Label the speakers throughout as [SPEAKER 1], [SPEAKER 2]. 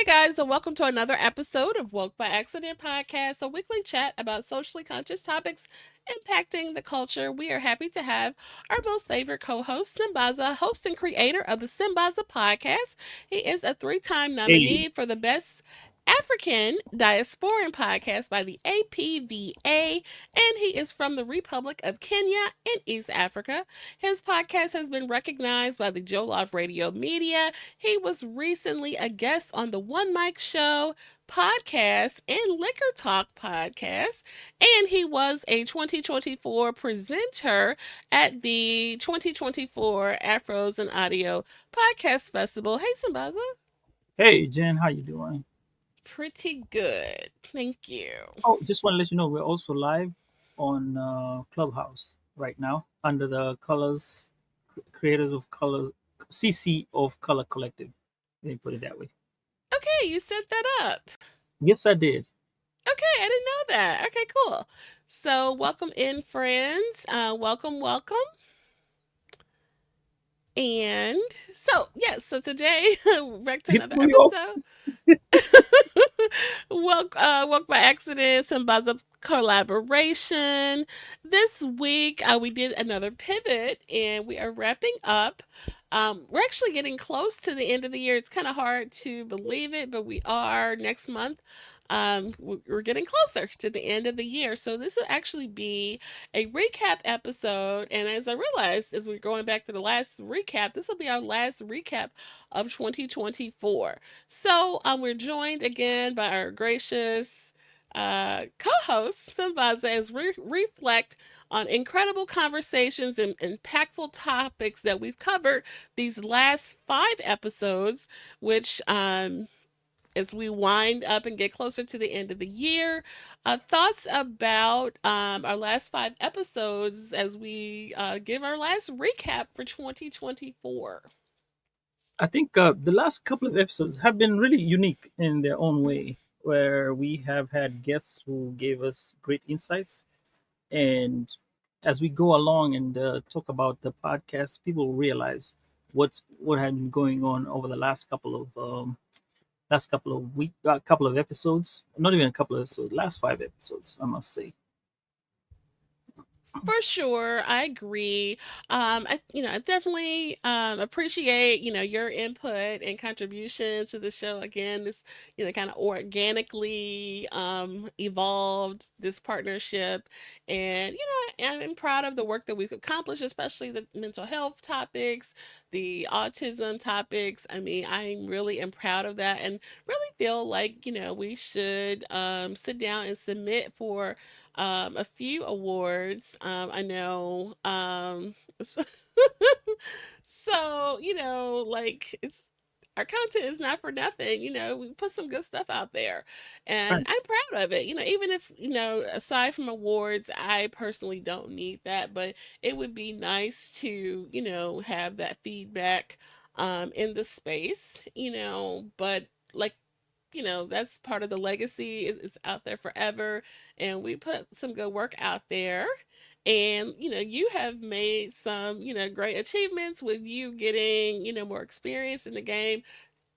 [SPEAKER 1] Hey guys, and welcome to another episode of Woke by Accident podcast, a weekly chat about socially conscious topics impacting the culture. We are happy to have our most favorite co-host, Sambaza, host and creator of the Sambaza podcast. He is a three-time
[SPEAKER 2] Hey,
[SPEAKER 1] nominee for the best African Diasporan podcast by the APVA, and he is from the Republic of Kenya in East Africa. His podcast has been recognized by the Joe Love Radio Media. He was recently a guest on the One Mic Show podcast and Liquor Talk podcast, and he was a 2024 presenter at the 2024 Afros and Audio Podcast Festival. Hey, Sambaza.
[SPEAKER 2] hey, Jen, how you doing?
[SPEAKER 1] Pretty good. Thank you.
[SPEAKER 2] Oh, just want to let you know we're also live on Clubhouse right now under the Colors Creators of Color CC of Color Collective. Let me put it that way.
[SPEAKER 1] Okay, you set that up.
[SPEAKER 2] Yes, I did.
[SPEAKER 1] Okay, I didn't know that. Okay, cool. So, welcome in, friends. Welcome. And so today, back to
[SPEAKER 2] You
[SPEAKER 1] another
[SPEAKER 2] threw me off.
[SPEAKER 1] episode. Welcome by accident, some buzz up collaboration. This week, we did another pivot, and we are wrapping up. We're actually getting close to the end of the year. It's kind of hard to believe it, but we are next month. We're getting closer to the end of the year, so this will actually be a recap episode. And as I realized, as we're going back to the last recap, this will be our last recap of 2024. So we're joined again by our gracious co-host Sambaza as we reflect on incredible conversations and impactful topics that we've covered these last 5 episodes, which as we wind up and get closer to the end of the year. Thoughts about our last 5 episodes as we give our last recap for 2024.
[SPEAKER 2] I think the last couple of episodes have been really unique in their own way, where we have had guests who gave us great insights. And as we go along and talk about the podcast, people realize what had been going on over the last couple of week, couple of episodes. Not even a couple of episodes. Last 5 episodes, I must say.
[SPEAKER 1] For sure, I agree. I definitely appreciate your input and contribution to the show. Again, this kind of organically evolved this partnership, and I'm proud of the work that we've accomplished, especially the mental health topics, the autism topics. I mean, I'm really am proud of that, and really feel like we should sit down and submit for a few awards. I know. So, like it's our content is not for nothing. We put some good stuff out there, and
[SPEAKER 2] Right.
[SPEAKER 1] I'm proud of it. Even if, aside from awards, I personally don't need that, but it would be nice to, have that feedback in the space, but like that's part of the legacy is out there forever, and we put some good work out there. And you have made some great achievements with you getting more experience in the game,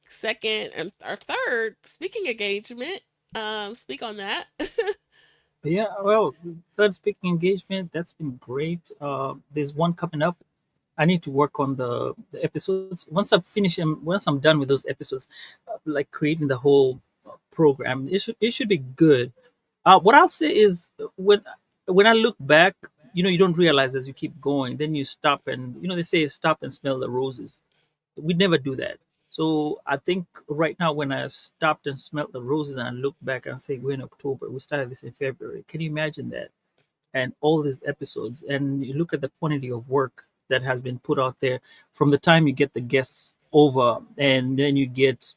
[SPEAKER 1] second and or third speaking engagement. Speak on that.
[SPEAKER 2] Yeah. Well, third speaking engagement. That's been great. There's one coming up. I need to work on the episodes. Once I finish them, once I'm done with those episodes, like creating the whole program, it should be good. What I'll say is when I look back, you don't realize as you keep going. Then you stop, and they say stop and smell the roses. We never do that. So I think right now, when I stopped and smelled the roses and I look back and say, we're in October, we started this in February. Can you imagine that? And all these episodes, and you look at the quantity of work that has been put out there from the time you get the guests over, and then you get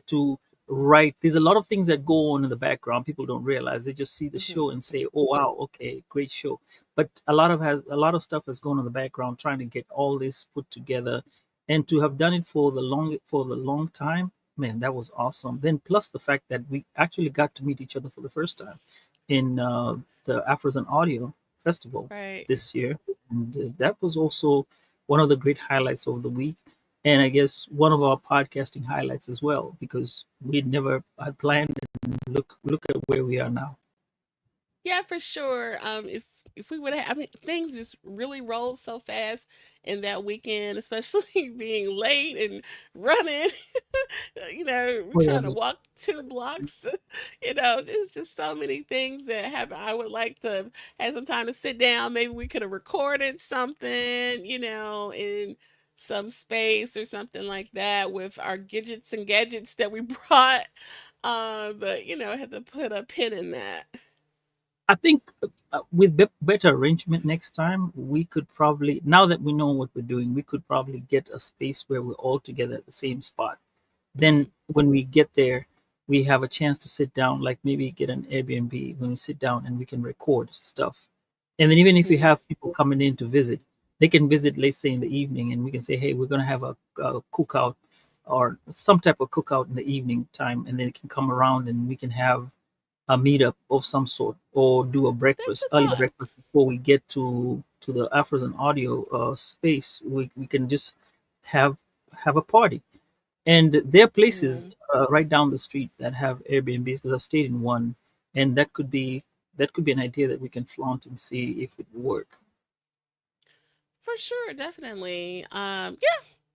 [SPEAKER 2] to write. There's a lot of things that go on in the background. People don't realize. They just see the
[SPEAKER 1] Hmm.
[SPEAKER 2] show and say, oh wow, okay, great show. But a lot of stuff has gone on in the background trying to get all this put together, and to have done it for the long time, man, that was awesome. Then plus the fact that we actually got to meet each other for the first time in the Afros and Audio Festival
[SPEAKER 1] Right.
[SPEAKER 2] this year, and that was also one of the great highlights of the week. and I guess one of our podcasting highlights as well, because we never had planned, and look at where we are now.
[SPEAKER 1] Yeah, for sure. If we would have, I mean, things just really rolled so fast in that weekend, especially being late and running. We're
[SPEAKER 2] Oh, yeah,
[SPEAKER 1] trying to walk 2 blocks. There's just so many things that happen. I would like to have some time to sit down. Maybe we could have recorded something, in some space or something like that with our gadgets and gadgets that we brought. But I had to put a pin in that.
[SPEAKER 2] I think with better arrangement next time, we could probably, now that we know what we're doing, we could probably get a space where we're all together at the same spot. Then
[SPEAKER 1] Hmm.
[SPEAKER 2] when we get there, we have a chance to sit down, like maybe get an Airbnb when we sit down and we can record stuff. And then even if we
[SPEAKER 1] Hmm.
[SPEAKER 2] have people coming in to visit, they can visit, let's say in the evening, and we can say, hey, we're going to have a cookout or some type of cookout in the evening time, and they can come around and we can have a meetup of some sort, or do a
[SPEAKER 1] That's
[SPEAKER 2] breakfast,
[SPEAKER 1] a
[SPEAKER 2] early
[SPEAKER 1] thought.
[SPEAKER 2] breakfast before we get to the Afros and audio space. We can just have have a party, and there are places
[SPEAKER 1] Hmm.
[SPEAKER 2] right down the street that have Airbnbs, because I've stayed in one, and that could be an idea that we can flaunt and see if it work.
[SPEAKER 1] For sure, definitely. Yeah.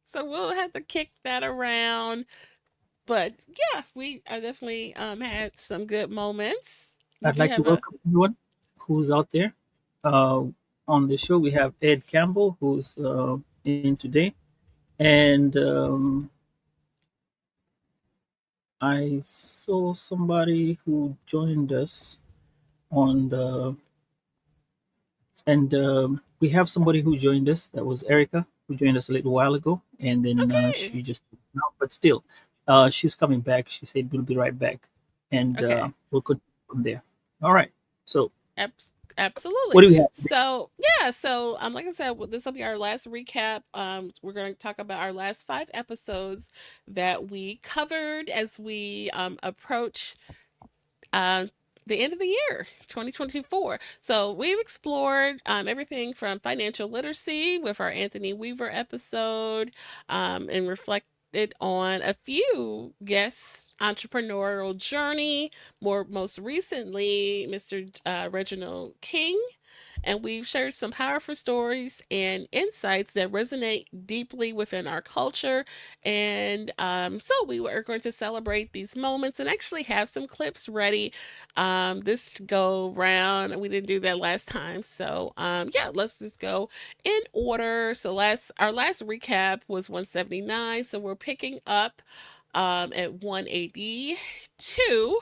[SPEAKER 1] So we'll have to kick that around. But yeah, we are definitely had some good moments.
[SPEAKER 2] I'd
[SPEAKER 1] Did you
[SPEAKER 2] like to
[SPEAKER 1] have a
[SPEAKER 2] welcome everyone who's out there. Uh, on the show, we have Ed Campbell, who's in today, and I saw somebody who joined us on the, and we have somebody who joined us. That was Erica, who joined us a little while ago, and then
[SPEAKER 1] okay?
[SPEAKER 2] she just no, but still, she's coming back. She said we'll be right back, and
[SPEAKER 1] Okay.
[SPEAKER 2] we'll continue from there. All right. So, what
[SPEAKER 1] Absolutely.
[SPEAKER 2] do we have today?
[SPEAKER 1] So yeah, so like I said, this will be our last recap. We're going to talk about our last 5 episodes that we covered as we approach uh, the end of the year 2024. So we've explored everything from financial literacy with our Anthony Weaver episode, and reflected on a few guests entrepreneurial journey, more most recently Mr. Reginald King, and we've shared some powerful stories and insights that resonate deeply within our culture. And so we are going to celebrate these moments and actually have some clips ready this go round. We didn't do that last time. So yeah, let's just go in order. So our last recap was 179. So we're picking up at 182.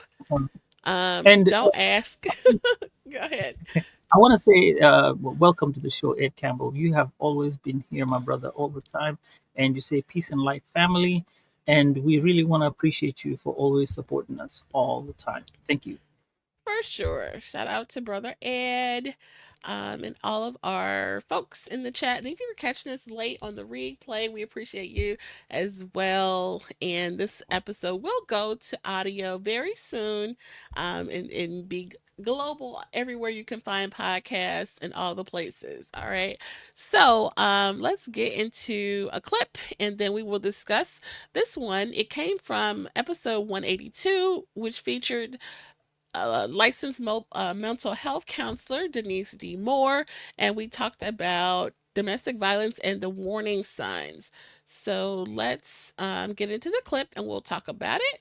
[SPEAKER 2] Um, and
[SPEAKER 1] Don't ask. Go ahead.
[SPEAKER 2] I want to say welcome to the show, Ed Campbell. You have always been here, my brother, all the time, and you say peace and light, family, and we really want to appreciate you for always supporting us all the time. Thank you.
[SPEAKER 1] For sure. Shout out to Brother Ed, and all of our folks in the chat. And if you were catching us late on the replay, we appreciate you as well. And this episode will go to audio very soon, and be global everywhere you can find podcasts and all the places. All right. So let's get into a clip and then we will discuss this one. It came from episode 182, which featured licensed mental health counselor Denise D. Moore, and we talked about domestic violence and the warning signs. So let's get into the clip and we'll talk about it.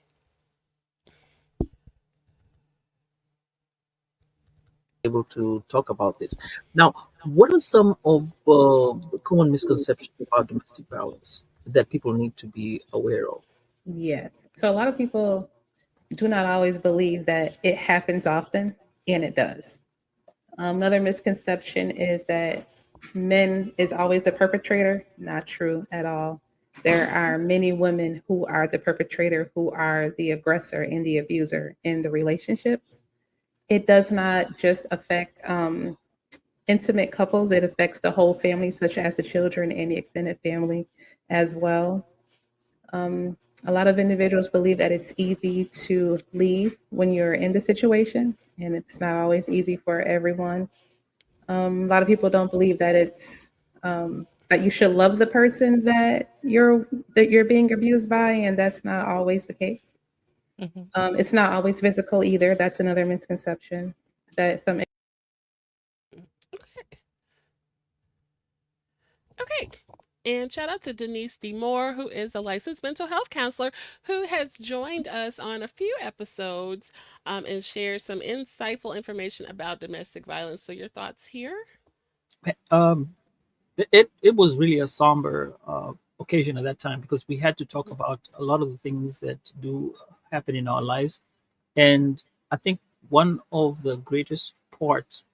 [SPEAKER 2] Able to talk about this. Now, what are some of the common misconceptions about domestic violence that people need to be aware of?
[SPEAKER 3] Yes. So a lot of people do not always believe that it happens often, and it does. Another misconception is that men is always the perpetrator. Not true at all. There are many women who are the perpetrator, who are the aggressor and the abuser in the relationships. It does not just affect intimate couples, it affects the whole family, such as the children and the extended family as well. Um, a lot of individuals believe that it's easy to leave when you're in the situation, and it's not always easy for everyone. A lot of people don't believe that it's that you should love the person that you're being abused by, and that's not always the case.
[SPEAKER 1] Hmm.
[SPEAKER 3] It's not always physical either. That's another misconception that some.
[SPEAKER 1] Okay. Okay. And shout out to Denise D. Moore, who is a licensed mental health counselor who has joined us on a few episodes and shared some insightful information about domestic violence. So, your thoughts here?
[SPEAKER 2] Um, it was really a somber occasion at that time because we had to talk about a lot of the things that do happen in our lives. And I think one of the greatest parts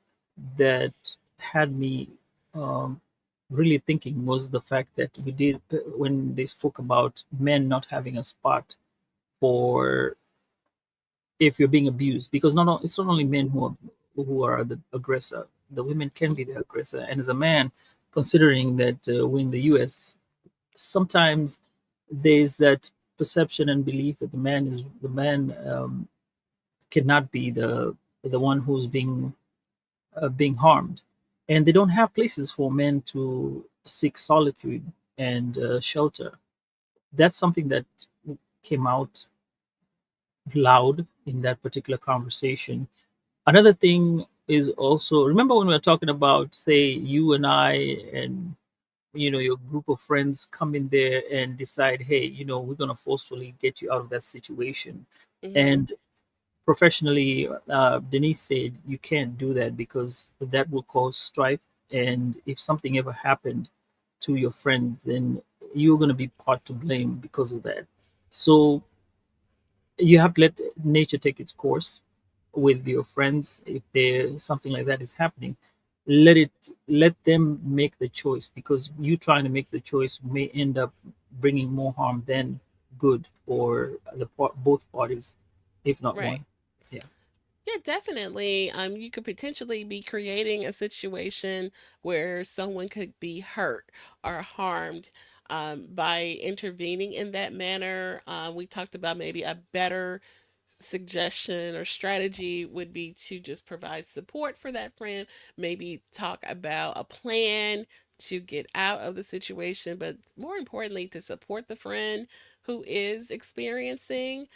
[SPEAKER 2] that had me um, really thinking was the fact that we did when they spoke about men not having a spot for if you're being abused, because it's not only men who are the aggressor. The women can be the aggressor, and as a man, considering that we're in the U.S., sometimes there's that perception and belief that the man cannot be the one who's being harmed, and they don't have places for men to seek solitude and shelter. That's something that came out loud in that particular conversation. Another thing is also, remember when we were talking about, say, you and I and your group of friends come in there and decide, hey, we're going to forcefully get you out of that situation.
[SPEAKER 1] Hmm.
[SPEAKER 2] And professionally, Denise said you can't do that because that will cause strife. And if something ever happened to your friend, then you're going to be part to blame because of that. So you have to let nature take its course with your friends. If there something like that is happening, let them make the choice, because you trying to make the choice may end up bringing more harm than good for both parties, if not
[SPEAKER 1] Right.
[SPEAKER 2] one. Yeah.
[SPEAKER 1] Yeah, definitely. You could potentially be creating a situation where someone could be hurt or harmed by intervening in that manner. We talked about maybe a better suggestion or strategy would be to just provide support for that friend, maybe talk about a plan to get out of the situation, but more importantly, to support the friend who is experiencing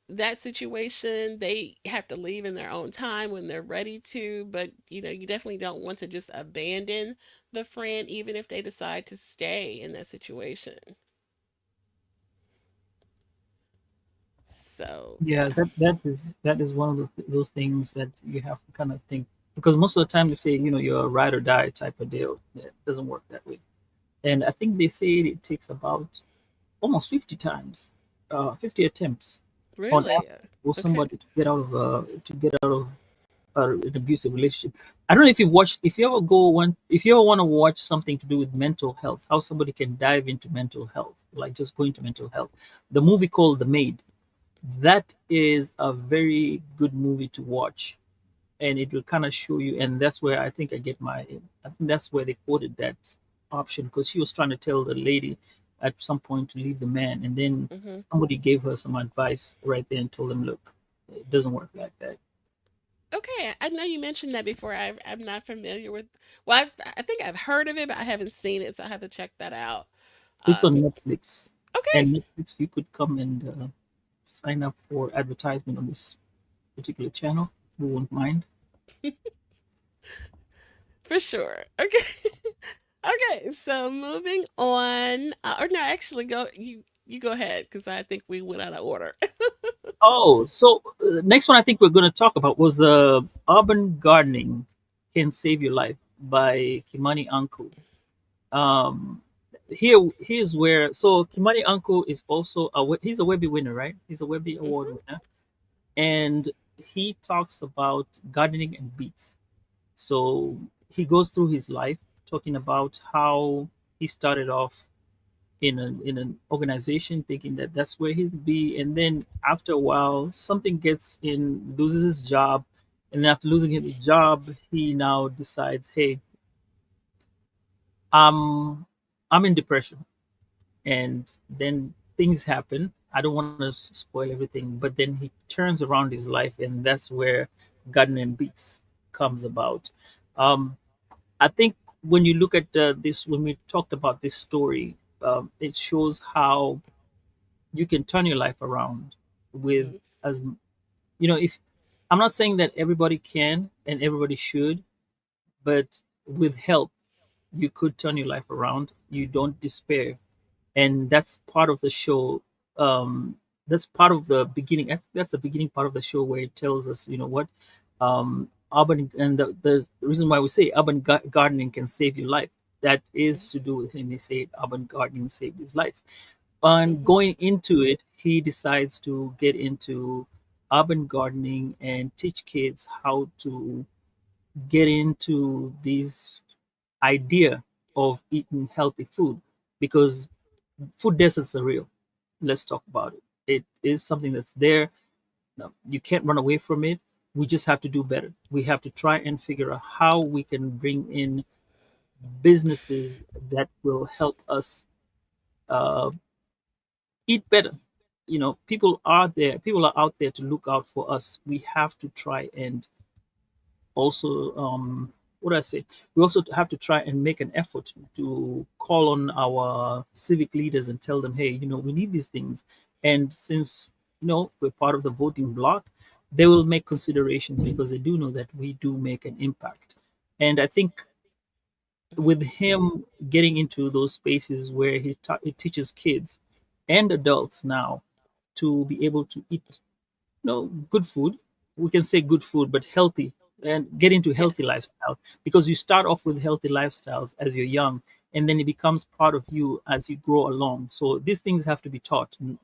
[SPEAKER 1] that situation. They have to leave in their own time when they're ready to, but you definitely don't want to just abandon the friend, even if they decide to stay in that situation. So,
[SPEAKER 2] Yeah,
[SPEAKER 1] yeah.
[SPEAKER 2] that is one of those things that you have to kind of think, because most of the time you say, you're a ride or die type of deal. It doesn't work that way. And I think they say it takes about almost 50 times, 50 attempts on
[SPEAKER 1] Really?
[SPEAKER 2] average for
[SPEAKER 1] Okay.
[SPEAKER 2] somebody to get out of an abusive relationship. I don't know if you watch, if you ever want to watch something to do with mental health, how somebody can dive into mental health, like just go into mental health. The movie called The Maid, that is a very good movie to watch, and it will kind of show you. And that's where I think that's where they quoted that option, because she was trying to tell the lady at some point to leave the man, and then
[SPEAKER 1] Hmm.
[SPEAKER 2] somebody gave her some advice right there and told them, look, it doesn't work like that.
[SPEAKER 1] Okay, I know you mentioned that before. I'm not familiar with. Well, I think I've heard of it, but I haven't seen it, so I have to check that out.
[SPEAKER 2] It's on
[SPEAKER 1] Um,
[SPEAKER 2] Netflix,
[SPEAKER 1] okay,
[SPEAKER 2] and Netflix, you could come and sign up for advertisement on this particular channel. We won't mind.
[SPEAKER 1] for sure. Okay, okay. So moving on, or no, actually, you go ahead because I think we went out of order.
[SPEAKER 2] Oh, so next one I think we're going to talk about was Urban Gardening Can Save Your Life by Kimani Uncle. Um, here's where, so Kimani Uncle is also he's a Webby winner, right? He's a Webby Award
[SPEAKER 1] Hmm.
[SPEAKER 2] winner, and he talks about gardening and beets. So he goes through his life talking about how he started off in an organization thinking that that's where he'd be, and then after a while something gets in, loses his job, and then after losing his job he now decides, hey, i'm I'm in depression. And then things happen. I don't want to spoil everything, but then he turns around his life, and that's where garden and beats comes about. um I think when you look at this, when we talked about this story, it shows how you can turn your life around with,
[SPEAKER 1] Mhm.
[SPEAKER 2] as you know, if I'm not saying that everybody can and everybody should, but with help you could turn your life around. You don't despair, and that's part of the show. That's part of the beginning. That's the beginning part of the show where it tells us, you know what, urban, and the reason why we say urban gardening can save your life, that is to do with him. He said urban gardening saved his life. And
[SPEAKER 1] Mhm.
[SPEAKER 2] going into it, he decides to get into urban gardening and teach kids how to get into this idea of eating healthy food, because food deserts are real. Let's talk about it. It is something that's there. No, you can't run away from it. We just have to do better. We have to try and figure out how we can bring in businesses that will help us uh, eat better. You know, people are there. People are out there to look out for us. We have to try and also, what do I say? We also have to try and make an effort to call on our civic leaders and tell them, hey, you know, we need these things. And since, you know, we're part of the voting bloc, they will make considerations because they do know that we do make an impact. And I think
[SPEAKER 1] Mhm.
[SPEAKER 2] with him getting into those spaces where he teaches kids and adults now to be able to eat, good food. We can say good food, but healthy, and get into healthy
[SPEAKER 1] Yes.
[SPEAKER 2] lifestyle, because you start off with healthy lifestyles as you're young, and then it becomes part of you as you grow along. So these things have to be taught
[SPEAKER 1] Mhm.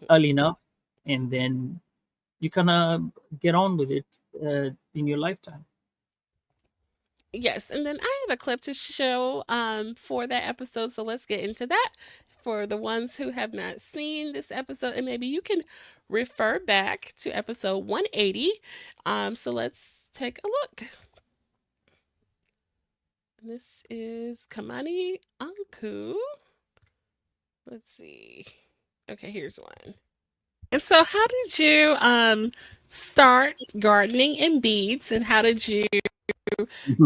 [SPEAKER 2] early enough, and then you kind of get on with it in your lifetime.
[SPEAKER 1] Yes, and then I have a clip to show for that episode, so let's get into that for the ones who have not seen this episode, and maybe you can refer back to episode 180. So let's take a look. This is Kamani Anku. Let's see. Okay, here's one. And so how did you start gardening in beads, and how did you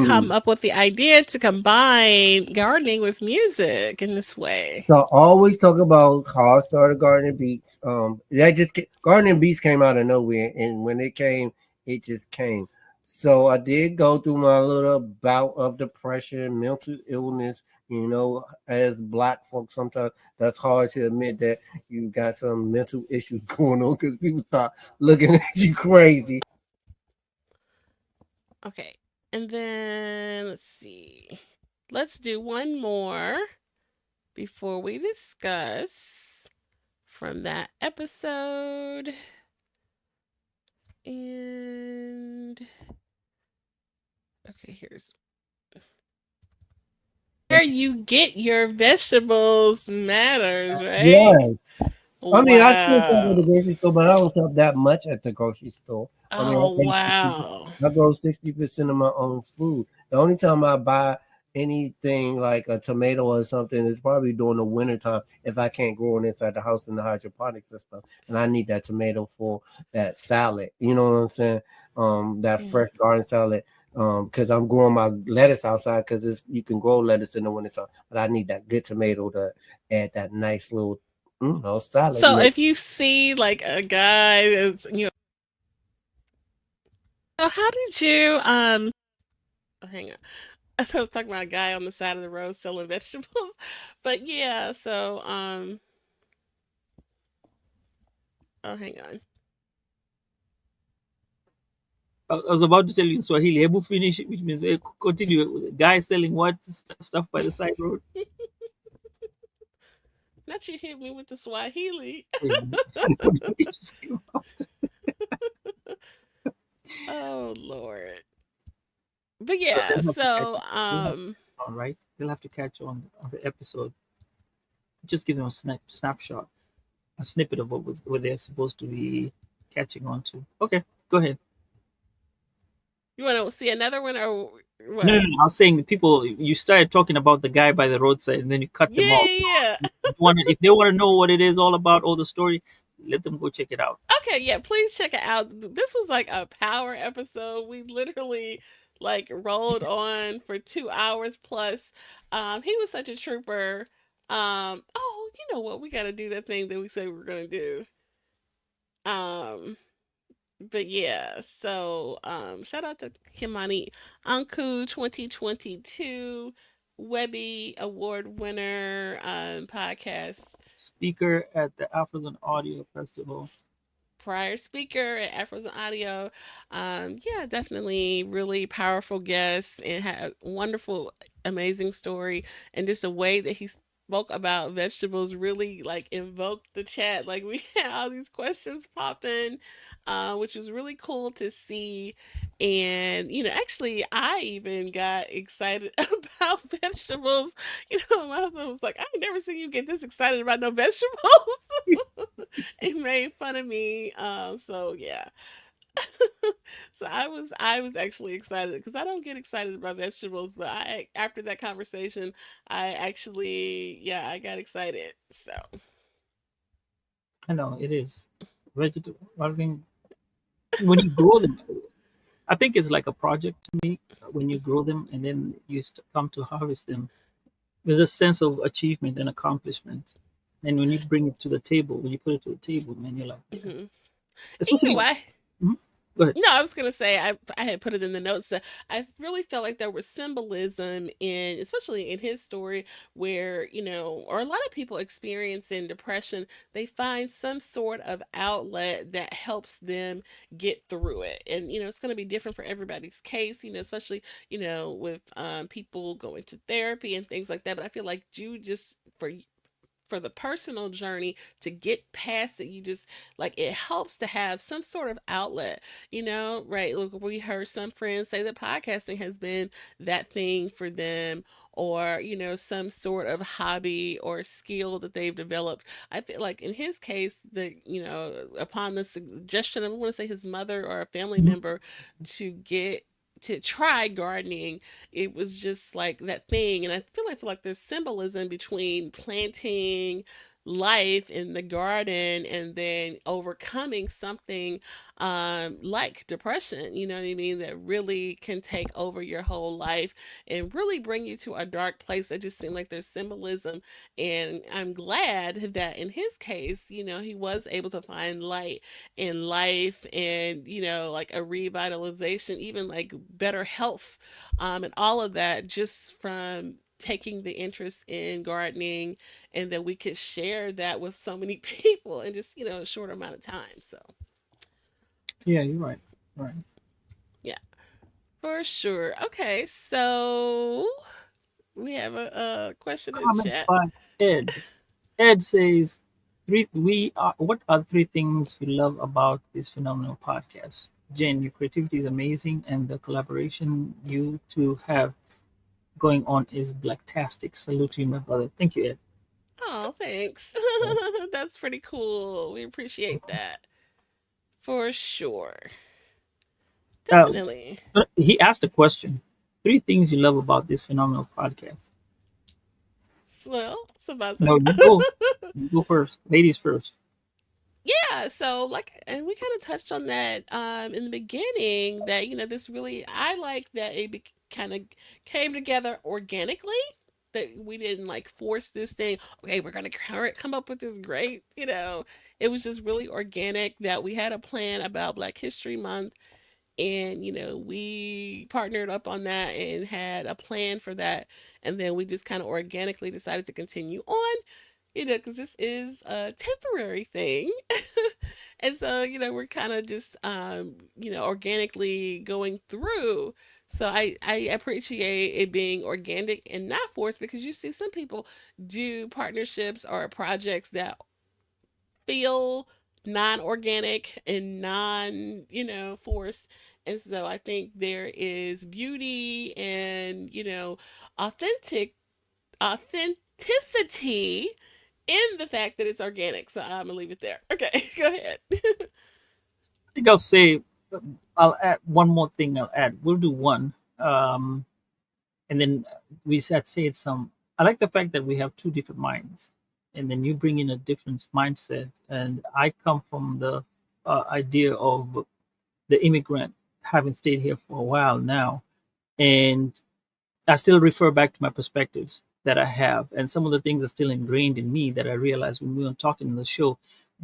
[SPEAKER 1] come
[SPEAKER 4] Mhm.
[SPEAKER 1] up with the idea to combine gardening with music in this way?
[SPEAKER 4] So always talk about how I started Gardening Beats. Gardening Beats came out of nowhere, and when it came, it just came. So I did go through my little bout of depression, mental illness. You know, as Black folks, sometimes that's hard to admit that you got some mental issues going on because people start looking at you crazy.
[SPEAKER 1] Okay. And then let's see. Let's do one more before we discuss from that episode. And okay, here's where you get your vegetables matters, right?
[SPEAKER 4] Yes. I mean, I still shop at the
[SPEAKER 1] Wow.
[SPEAKER 4] grocery store, but I don't shop that much at the grocery store. I mean,
[SPEAKER 1] Oh, wow.
[SPEAKER 4] I grow 60% of my own food. The only time I buy anything like a tomato or something is probably during the winter time if I can't grow it inside the house in the hydroponic system, and I need that tomato for that salad. You know what I'm saying? That
[SPEAKER 1] Mhm.
[SPEAKER 4] fresh garden salad. Because I'm growing my lettuce outside because you can grow lettuce in the wintertime, but I need that good tomato to add that nice little salad
[SPEAKER 1] So
[SPEAKER 4] mix.
[SPEAKER 1] if you see like a guy that's, so how did you oh, hang on. I was talking about a guy on the side of the road selling vegetables. But yeah, so oh, hang on.
[SPEAKER 2] I was about to tell you in Swahili, Ebu finish, which means continue. Guy selling what stuff by the side road.
[SPEAKER 1] Not you hit me with the Swahili.
[SPEAKER 2] Yeah. It just came out.
[SPEAKER 1] Oh Lord. But
[SPEAKER 2] So
[SPEAKER 1] yeah,
[SPEAKER 2] they'll have to catch
[SPEAKER 1] so
[SPEAKER 2] it. They'll have to catch on, right? They'll have to catch on the episode. Just give them a snapshot, a snippet of what they're supposed to be catching on to. Okay, go ahead.
[SPEAKER 1] you want to see another one or
[SPEAKER 2] No, no,
[SPEAKER 1] what?
[SPEAKER 2] no. I was saying that people. You started talking about the guy by the roadside, and then you cut them
[SPEAKER 1] Yeah,
[SPEAKER 2] off.
[SPEAKER 1] yeah, yeah.
[SPEAKER 2] If they want to know what it is all about, all the story, let them go check it out.
[SPEAKER 1] Okay, yeah, please check it out. This was like a power episode. We literally like rolled on for 2 hours plus. He was such a trooper. Oh, you know what? We got to do that thing that we said we were gonna do. Um, but yeah, so shout out to Kimani Anku 2022 Webby Award winner podcast
[SPEAKER 2] Speaker at the African Audio Festival.
[SPEAKER 1] prior speaker at Afros and Audio. Yeah, definitely really powerful guest and had a wonderful, amazing story. And just the way that he spoke about vegetables really like invoked the chat. Like we had all these questions popping, which was really cool to see. And, actually, I even got excited about vegetables. My husband was like, I've never seen you get this excited about no vegetables. He made fun of me. So yeah. So I was actually excited because I don't get excited about vegetables, but I after that conversation, I actually yeah, I got excited. So
[SPEAKER 2] I know it is vegetable. I think when you grow them, I think it's like a project to me. When you grow them and then you come to harvest them, there's a sense of achievement and accomplishment. And when you bring it to the table, when you put it to the table, man, you're like, yeah.
[SPEAKER 1] mhm. You know
[SPEAKER 2] Especially,
[SPEAKER 1] why?
[SPEAKER 2] mhm. Go ahead.
[SPEAKER 1] No, I was gonna say I had put it in the notes that I really felt like there was symbolism in, especially in his story, where or a lot of people experiencing depression, they find some sort of outlet that helps them get through it, and it's gonna be different for everybody's case, especially with people going to therapy and things like that. But I feel like you just for the personal journey to get past it, you just like it helps to have some sort of outlet, right? Look, we heard some friends say that podcasting has been that thing for them, or some sort of hobby or skill that they've developed. I feel like in his case, that upon the suggestion, I want to say his mother or a family
[SPEAKER 2] Mhm.
[SPEAKER 1] member, to get to try gardening, it was just like that thing. And I feel like there's symbolism between planting life in the garden and then overcoming something like depression, you know what I mean, that really can take over your whole life and really bring you to a dark place. It just seemed like there's symbolism, and I'm glad that in his case, he was able to find light in life, and like a revitalization, even like better health, and all of that just from taking the interest in gardening, and that we could share that with so many people in just a short amount of time. So
[SPEAKER 2] Yeah, you're right. Right.
[SPEAKER 1] yeah, for sure. Okay, so we have a question in
[SPEAKER 2] Comment
[SPEAKER 1] chat.
[SPEAKER 2] by Ed. Ed says, what are three things you love about this phenomenal podcast? Jen, your creativity is amazing, and the collaboration you two have going on is blacktastic. Salute to you, my brother. Thank you, Ed.
[SPEAKER 1] Oh, thanks. That's pretty cool. We appreciate that for sure.
[SPEAKER 2] Uh,
[SPEAKER 1] Definitely.
[SPEAKER 2] he asked a question. Three things you love about this phenomenal podcast.
[SPEAKER 1] Well, Sambaza.
[SPEAKER 2] No, you go. You go first. Ladies first.
[SPEAKER 1] Yeah, so like, and we kind of touched on that in the beginning, that this really, I like that it kind of came together organically, that we didn't like force this thing, okay, we're gonna come up with this great, it was just really organic, that we had a plan about Black History Month, and we partnered up on that and had a plan for that, and then we just kind of organically decided to continue on, because this is a temporary thing. And so, we're kind of just, organically going through. So I appreciate it being organic and not forced, because you see some people do partnerships or projects that feel non-organic and forced. And so I think there is beauty and, authentic authenticity in the fact that it's organic. So I'm gonna leave it there. Okay, go ahead.
[SPEAKER 2] I think I'll say, I'll add one more thing. I'll add. We'll do one. And then we had said some. I like the fact that we have two different minds, and then you bring in a different mindset, and I come from the idea of the immigrant having stayed here for a while now, And I still refer back to my perspectives that I have, and some of the things are still ingrained in me that I realized when we were talking in the show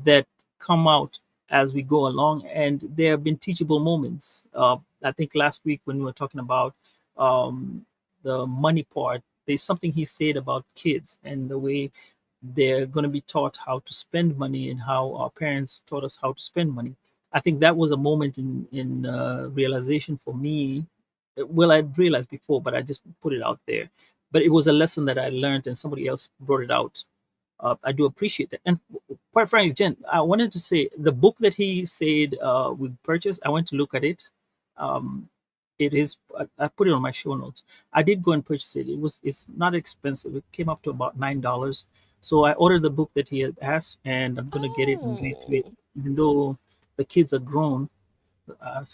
[SPEAKER 2] that come out as we go along, and there have been teachable moments. I think last week when we were talking about um, the money part, there's something he said about kids and the way they're going to be taught how to spend money and how our parents taught us how to spend money. I think that was a moment in realization for me. Well, I'd realized before, but I just put it out there. But it was a lesson that I learned, and somebody else brought it out. I do appreciate that. And quite frankly, Jen, I wanted to say the book that he said we purchased. I went to look at it. Um, it is. I put it on my show notes. I did go and purchase it. It's not expensive. It came up to about $9. So I ordered the book that he had asked, and I'm gonna get it and read through it.
[SPEAKER 1] Oh,
[SPEAKER 2] Even though the kids are grown, uh,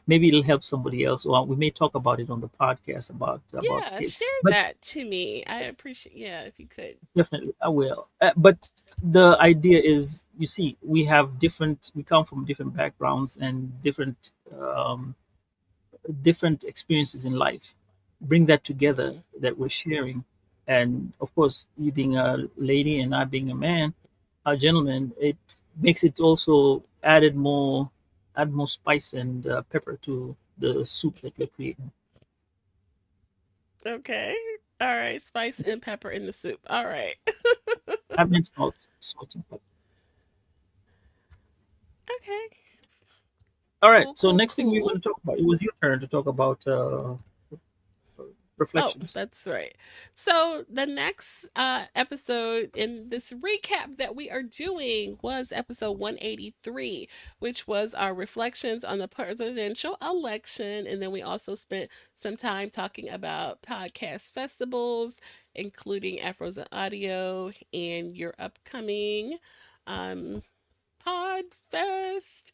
[SPEAKER 2] maybe it'll help somebody else. Well, we may talk about it on the podcast about
[SPEAKER 1] yeah,
[SPEAKER 2] kids,
[SPEAKER 1] share
[SPEAKER 2] but
[SPEAKER 1] that to me. I appreciate, yeah, if you could.
[SPEAKER 2] definitely I will. But the idea is, you see, we come from different backgrounds and different experiences in life. Bring that together
[SPEAKER 1] Hmm.
[SPEAKER 2] that we're sharing, and of course, you being a lady and I being a man, a gentleman, it makes it also add more spice and pepper to the soup that we're creating.
[SPEAKER 1] Okay. All right. Spice and pepper in the soup. All right.
[SPEAKER 2] I meant salt and pepper.
[SPEAKER 1] Okay.
[SPEAKER 2] All right.
[SPEAKER 1] Cool,
[SPEAKER 2] So
[SPEAKER 1] cool,
[SPEAKER 2] next thing we're
[SPEAKER 1] cool.
[SPEAKER 2] going to talk about. It was your turn to talk about
[SPEAKER 1] Oh,
[SPEAKER 2] reflections.
[SPEAKER 1] that's right. So the next episode in this recap that we are doing was episode 183, which was our reflections on the presidential election. And then we also spent some time talking about podcast festivals, including Afros and Audio and your upcoming um, Podfest.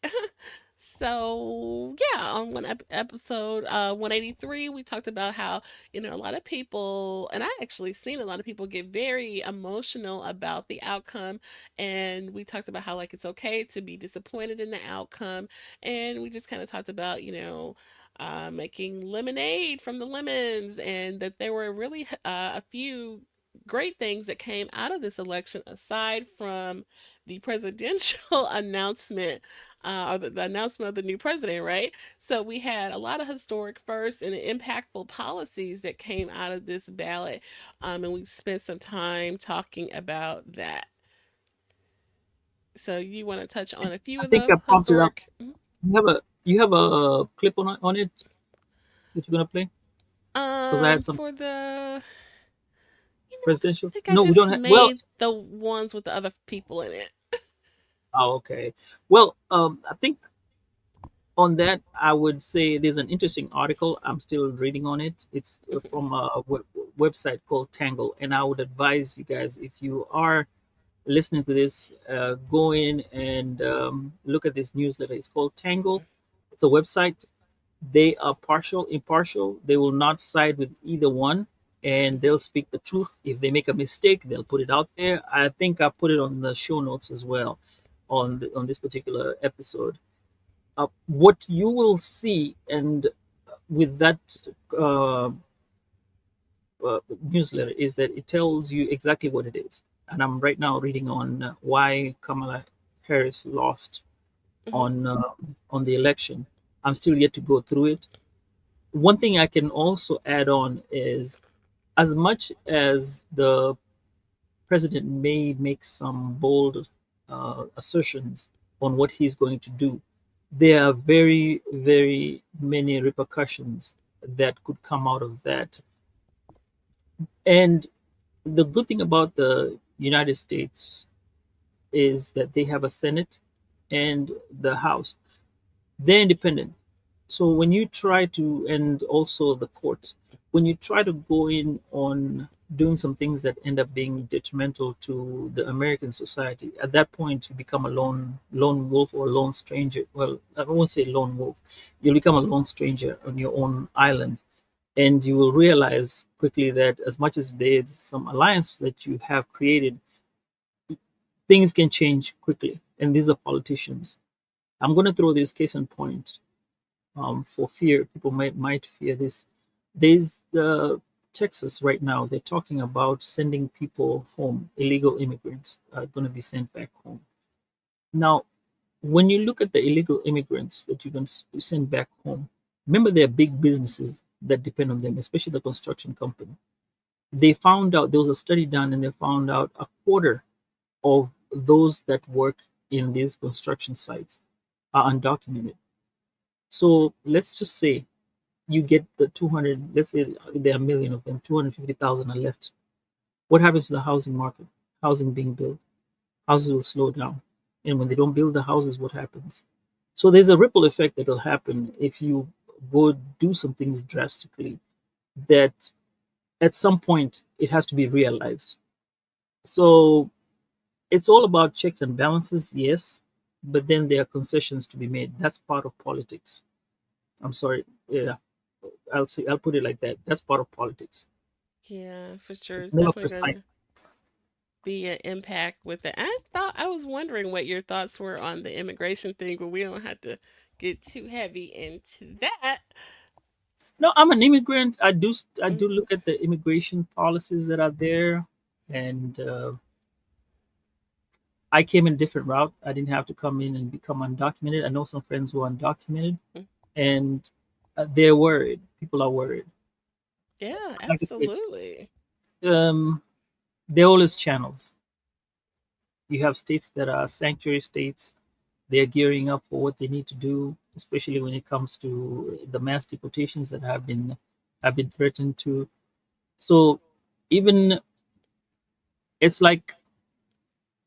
[SPEAKER 1] So yeah, on episode 183, we talked about how a lot of people, and I actually seen a lot of people get very emotional about the outcome, and we talked about how like it's okay to be disappointed in the outcome, and we just kind of talked about making lemonade from the lemons, and that there were really a few great things that came out of this election aside from the presidential announcement or the announcement of the new president, right? So we had a lot of historic firsts and impactful policies that came out of this ballot. And we spent some time talking about that. So you want to touch on a few
[SPEAKER 2] I
[SPEAKER 1] of
[SPEAKER 2] think
[SPEAKER 1] the
[SPEAKER 2] I prompted up.
[SPEAKER 1] historic
[SPEAKER 2] You have a clip on it that you're gonna play because I had some
[SPEAKER 1] for the I
[SPEAKER 2] presidential.
[SPEAKER 1] think I
[SPEAKER 2] No, we don't
[SPEAKER 1] just
[SPEAKER 2] have. Well,
[SPEAKER 1] made the ones with the other people in it.
[SPEAKER 2] oh, okay. Well, I think on that, I would say there's an interesting article. I'm still reading on it. It's from a website called Tangle, and I would advise you guys, if you are listening to this, go in and look at this newsletter. It's called Tangle. It's a website. They are impartial. They will not side with either one, and they'll speak the truth. If they make a mistake, they'll put it out there. I think I put it on the show notes as well on this particular episode. What you will see, and with that uh, newsletter, is that it tells you exactly what it is. And I'm right now reading on why Kamala Harris lost
[SPEAKER 1] Hmm.
[SPEAKER 2] on the election. I'm still yet to go through it. One thing I can also add on is, as much as the president may make some bold assertions on what he's going to do, there are very, very many repercussions that could come out of that. And the good thing about the United States is that they have a Senate and the House. They're independent. So when you try to, and also the courts, when you try to go in on doing some things that end up being detrimental to the American society, at that point you become a lone wolf or a lone stranger. Well, I won't say lone wolf. You'll become a lone stranger on your own island, and you will realize quickly that as much as there's some alliance that you have created, things can change quickly. And these are politicians. I'm going to throw this case in point. for fear. People might fear this. There's Texas right now. They're talking about sending people home. Illegal immigrants are going to be sent back home. Now, when you look at the illegal immigrants that you're going to send back home, remember there are big businesses that depend on them, especially the construction company. They found out there was a study done, and they found out a quarter of those that work in these construction sites are undocumented. So let's just say you get the 200, let's say there are a million of them, 250,000 are left. What happens to the housing market? Housing being built, houses will slow down. And when they don't build the houses, what happens? So there's a ripple effect that will happen if you go do some things drastically, that at some point it has to be realized. So it's all about checks and balances, yes, but then there are concessions to be made. That's part of politics. I'm sorry. Yeah, I'll put it like that. That's part of politics.
[SPEAKER 1] Yeah, for sure.
[SPEAKER 2] It's
[SPEAKER 1] It's
[SPEAKER 2] never
[SPEAKER 1] definitely
[SPEAKER 2] precise.
[SPEAKER 1] going to be an impact with it. I was wondering what your thoughts were on the immigration thing, but we don't have to get too heavy into that.
[SPEAKER 2] No, I'm an immigrant. I do
[SPEAKER 1] Mhm.
[SPEAKER 2] look at the immigration policies that are there, and I came in a different route. I didn't have to come in and become undocumented. I know some friends who are undocumented, and they're worried. People are worried.
[SPEAKER 1] Yeah,
[SPEAKER 2] Like I said,
[SPEAKER 1] absolutely.
[SPEAKER 2] um, there are always channels. You have states that are sanctuary states. They're gearing up for what they need to do, especially when it comes to the mass deportations that have been threatened to. So even it's like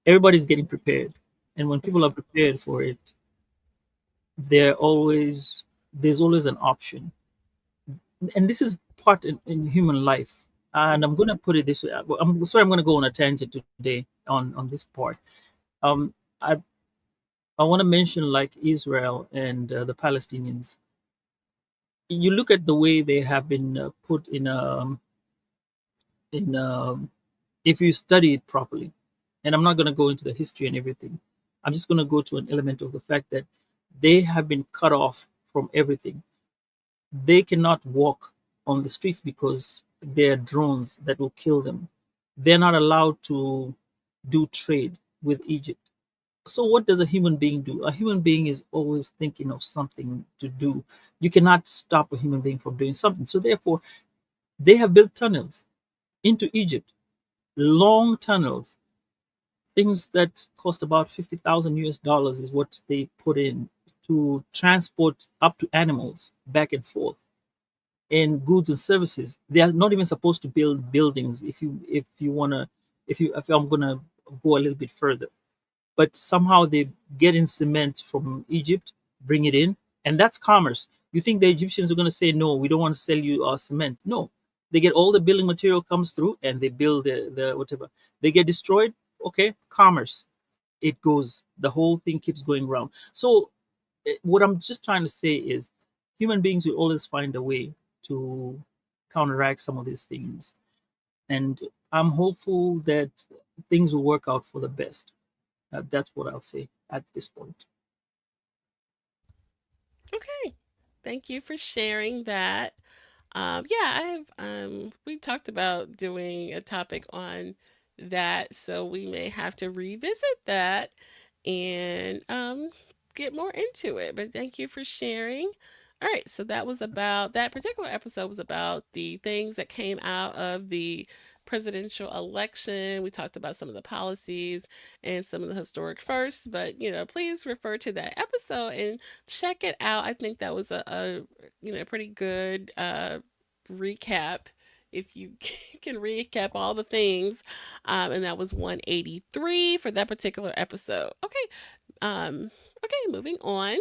[SPEAKER 2] everybody's getting prepared, and when people
[SPEAKER 1] Mhm.
[SPEAKER 2] are prepared for it, there's always an option. And this is part in human life. And I'm going to put it this way. I'm sorry, I'm going to go on a tangent today on this part. um i I want to mention like Israel and the Palestinians. You look at the way they have been put in if you study it properly. And I'm not going to go into the history and everything. I'm just going to go to an element of the fact that they have been cut off from everything. They cannot walk on the streets because there are drones that will kill them. They're not allowed to do trade with Egypt. So what does a human being do? A human being is always thinking of something to do. You cannot stop a human being from doing something. So therefore, they have built tunnels into Egypt, long tunnels. Things that cost about 50,000 US dollars is what they put in to transport up to animals back and forth, and goods and services. They are not even supposed to build buildings. If you wanna, if I'm gonna go a little bit further, but somehow they get in cement from Egypt, bring it in, and that's commerce. You think the Egyptians are going to say no? We don't want to sell you our cement. No, they get all the building material comes through, and they build the whatever. They get destroyed. Okay, commerce. It goes. The whole thing keeps going round. So what I'm just trying to say is, human beings will always find a way to counteract some of these things, and I'm hopeful that things will work out for the best. That's what I'll say at this point.
[SPEAKER 1] Okay. Thank you for sharing that. Yeah, we talked about doing a topic on that, so we may have to revisit that and get more into it. But thank you for sharing. All right, so that particular episode was about the things that came out of the presidential election. We talked about some of the policies and some of the historic firsts, but please refer to that episode and check it out. I think that was a pretty good recap if you can recap all the things. And that was 183 for that particular episode. Okay, moving on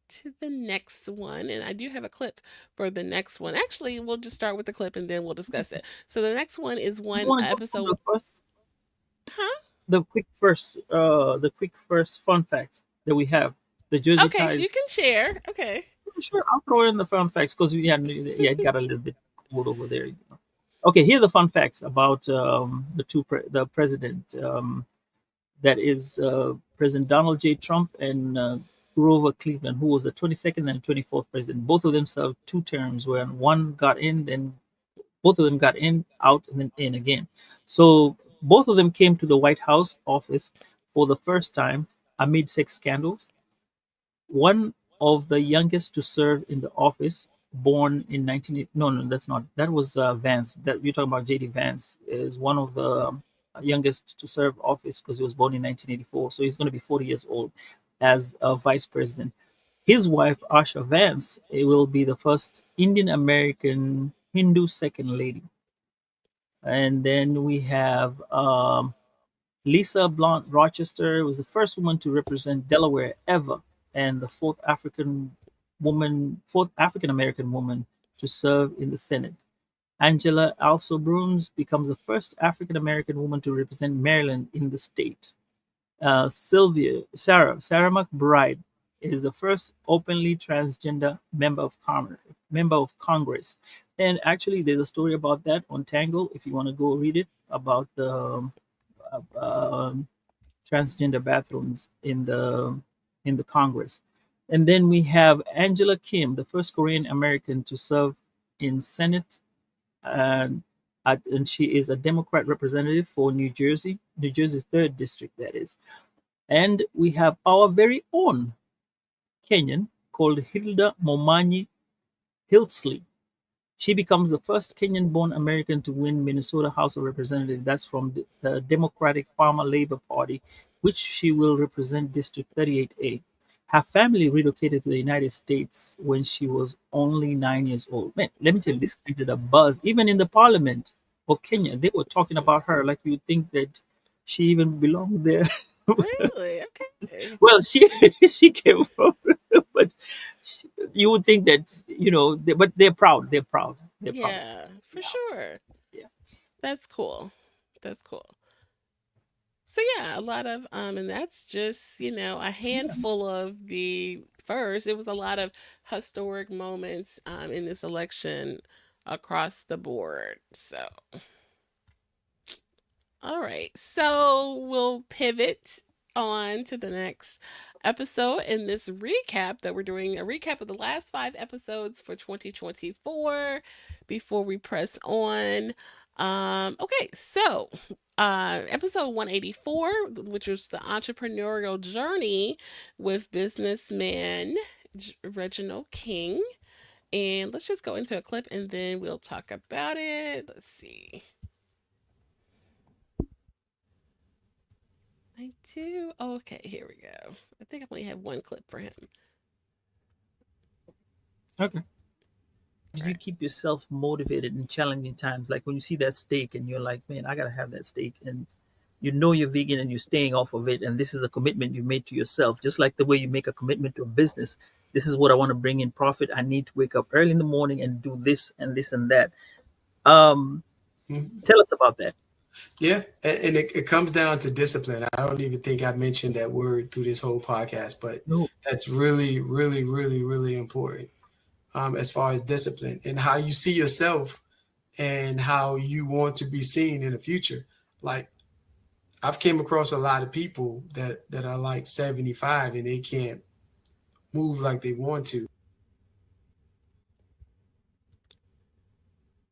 [SPEAKER 1] to the next one. And I do have a clip for the next one. Actually, we'll just start with the clip and then we'll discuss it. So the next one is
[SPEAKER 2] You
[SPEAKER 1] one
[SPEAKER 2] want to go through
[SPEAKER 1] episode. Huh?
[SPEAKER 2] the quick first fun facts that we have. The Jersey
[SPEAKER 1] Okay, so you
[SPEAKER 2] ties.
[SPEAKER 1] can share. Okay.
[SPEAKER 2] Sure, I'll throw in the fun facts because yeah, it got a little bit old over there. Okay, here are the fun facts about the president. That is President Donald J. Trump and Grover Cleveland, who was the 22nd and 24th president. Both of them served 2 terms, where one got in, then both of them got in, out, and then in again. So both of them came to the White House office for the first time amid sex scandals. One of the youngest to serve in the office, born in 19. No, no, that's not. That was Vance. That you're talking about. JD Vance is one of the youngest to serve office because he was born in 1984. So he's going to be 40 years old as a vice president. His wife, Asha Vance, will be the first Indian American Hindu second lady. And then we have Lisa Blount Rochester was the first woman to represent Delaware ever, and the fourth African American woman to serve in the Senate. Angela Also Bruns becomes the first African American woman to represent Maryland in the state. Sarah McBride is the first openly transgender member of Congress. And actually, there's a story about that on Tangle if you want to go read it about the um, transgender bathrooms in the Congress. And then we have Angela Kim, the first Korean American to serve in Senate, and and she is a Democrat representative for New Jersey's third district, that is. And we have our very own Kenyan called Hilda Momanyi Hilsley. She becomes the first Kenyan-born American to win Minnesota House of Representatives. That's from the Democratic Farmer Labor Party, which she will represent District 38A. Her family relocated to the United States when she was only 9 years old. Man, let me tell you, this created a buzz. Even in the parliament of Kenya, they were talking about her like you'd think that she even belonged there.
[SPEAKER 1] Really? Okay.
[SPEAKER 2] Well, she she came from, but you would think that but they're proud. They're proud. They're proud.
[SPEAKER 1] Yeah, for
[SPEAKER 2] Yeah,
[SPEAKER 1] sure.
[SPEAKER 2] yeah.
[SPEAKER 1] That's cool. That's cool. So yeah, a lot of and that's just, a handful of the first. It was a lot of historic moments in this election across the board. So, all right. So we'll pivot on to the next episode in this recap that we're doing a recap of the last 5 episodes for 2024 before we press on. Okay, so episode 184, which was the entrepreneurial journey with businessman Reginald King. And let's just go into a clip and then we'll talk about it. Let's see. I do. Okay, here we go. I think I only have one clip for him.
[SPEAKER 2] Okay.
[SPEAKER 1] All
[SPEAKER 2] Do you
[SPEAKER 1] right.
[SPEAKER 2] keep yourself motivated in challenging times? Like when you see that steak and you're like, man, I gotta have that steak, and you know you're vegan and you're staying off of it, and this is a commitment you made to yourself, just like the way you make a commitment to a business. This is what I want to bring in profit. I need to wake up early in the morning and do this and this and that. Um,
[SPEAKER 5] Mhm.
[SPEAKER 2] Tell us about that.
[SPEAKER 5] Yeah, and it comes down to discipline. I don't even think I mentioned that word through this whole podcast, but
[SPEAKER 2] No,
[SPEAKER 5] that's really, really, really, really important as far as discipline and how you see yourself and how you want to be seen in the future. Like I've came across a lot of people that are like 75 and they can't move like they want to.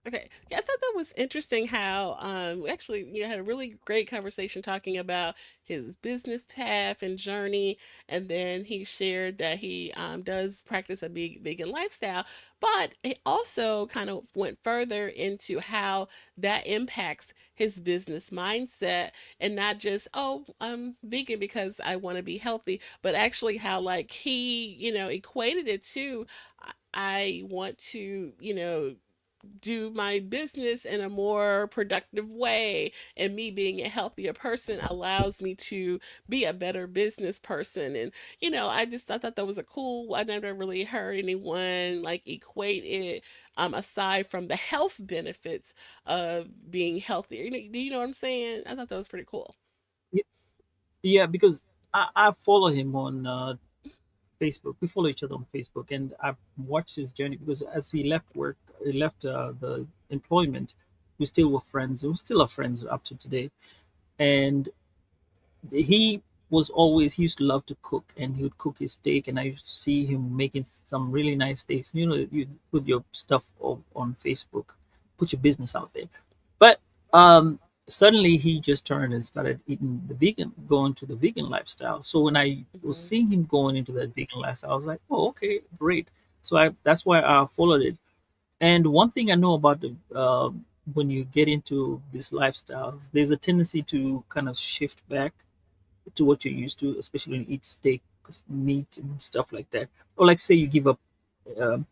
[SPEAKER 1] Okay. Yeah, I thought that was interesting how we actually had a really great conversation talking about his business path and journey, and then he shared that he does practice a big vegan lifestyle, but it also kind of went further into how that impacts his business mindset, and not just, oh, I'm vegan because I want to be healthy, but actually how like he equated it to, I want to do my business in a more productive way, and me being a healthier person allows me to be a better business person. And I thought that was a cool. I never really heard anyone like equate it, aside from the health benefits of being healthier. Do you know what I'm saying? I thought that was pretty cool.
[SPEAKER 2] yeah, because I follow him on Facebook. We follow each other on Facebook, and I've watched his journey because as he left work, he left the employment. We still were friends. We still are friends up to today, and he was always, he used to love to cook, and he would cook his steak, and I used to see him making some really nice steaks. You know, you put your stuff on Facebook, put your business out there. But suddenly he just turned and started eating the vegan, going to the vegan lifestyle. So when I was
[SPEAKER 1] Mhm.
[SPEAKER 2] seeing him going into that vegan lifestyle, I was like, oh, okay, great. So I that's why I followed it. And one thing I know about the when you get into this lifestyle, there's a tendency to kind of shift back to what you're used to, especially when you eat steak, meat, and stuff like that. Or like say you give up um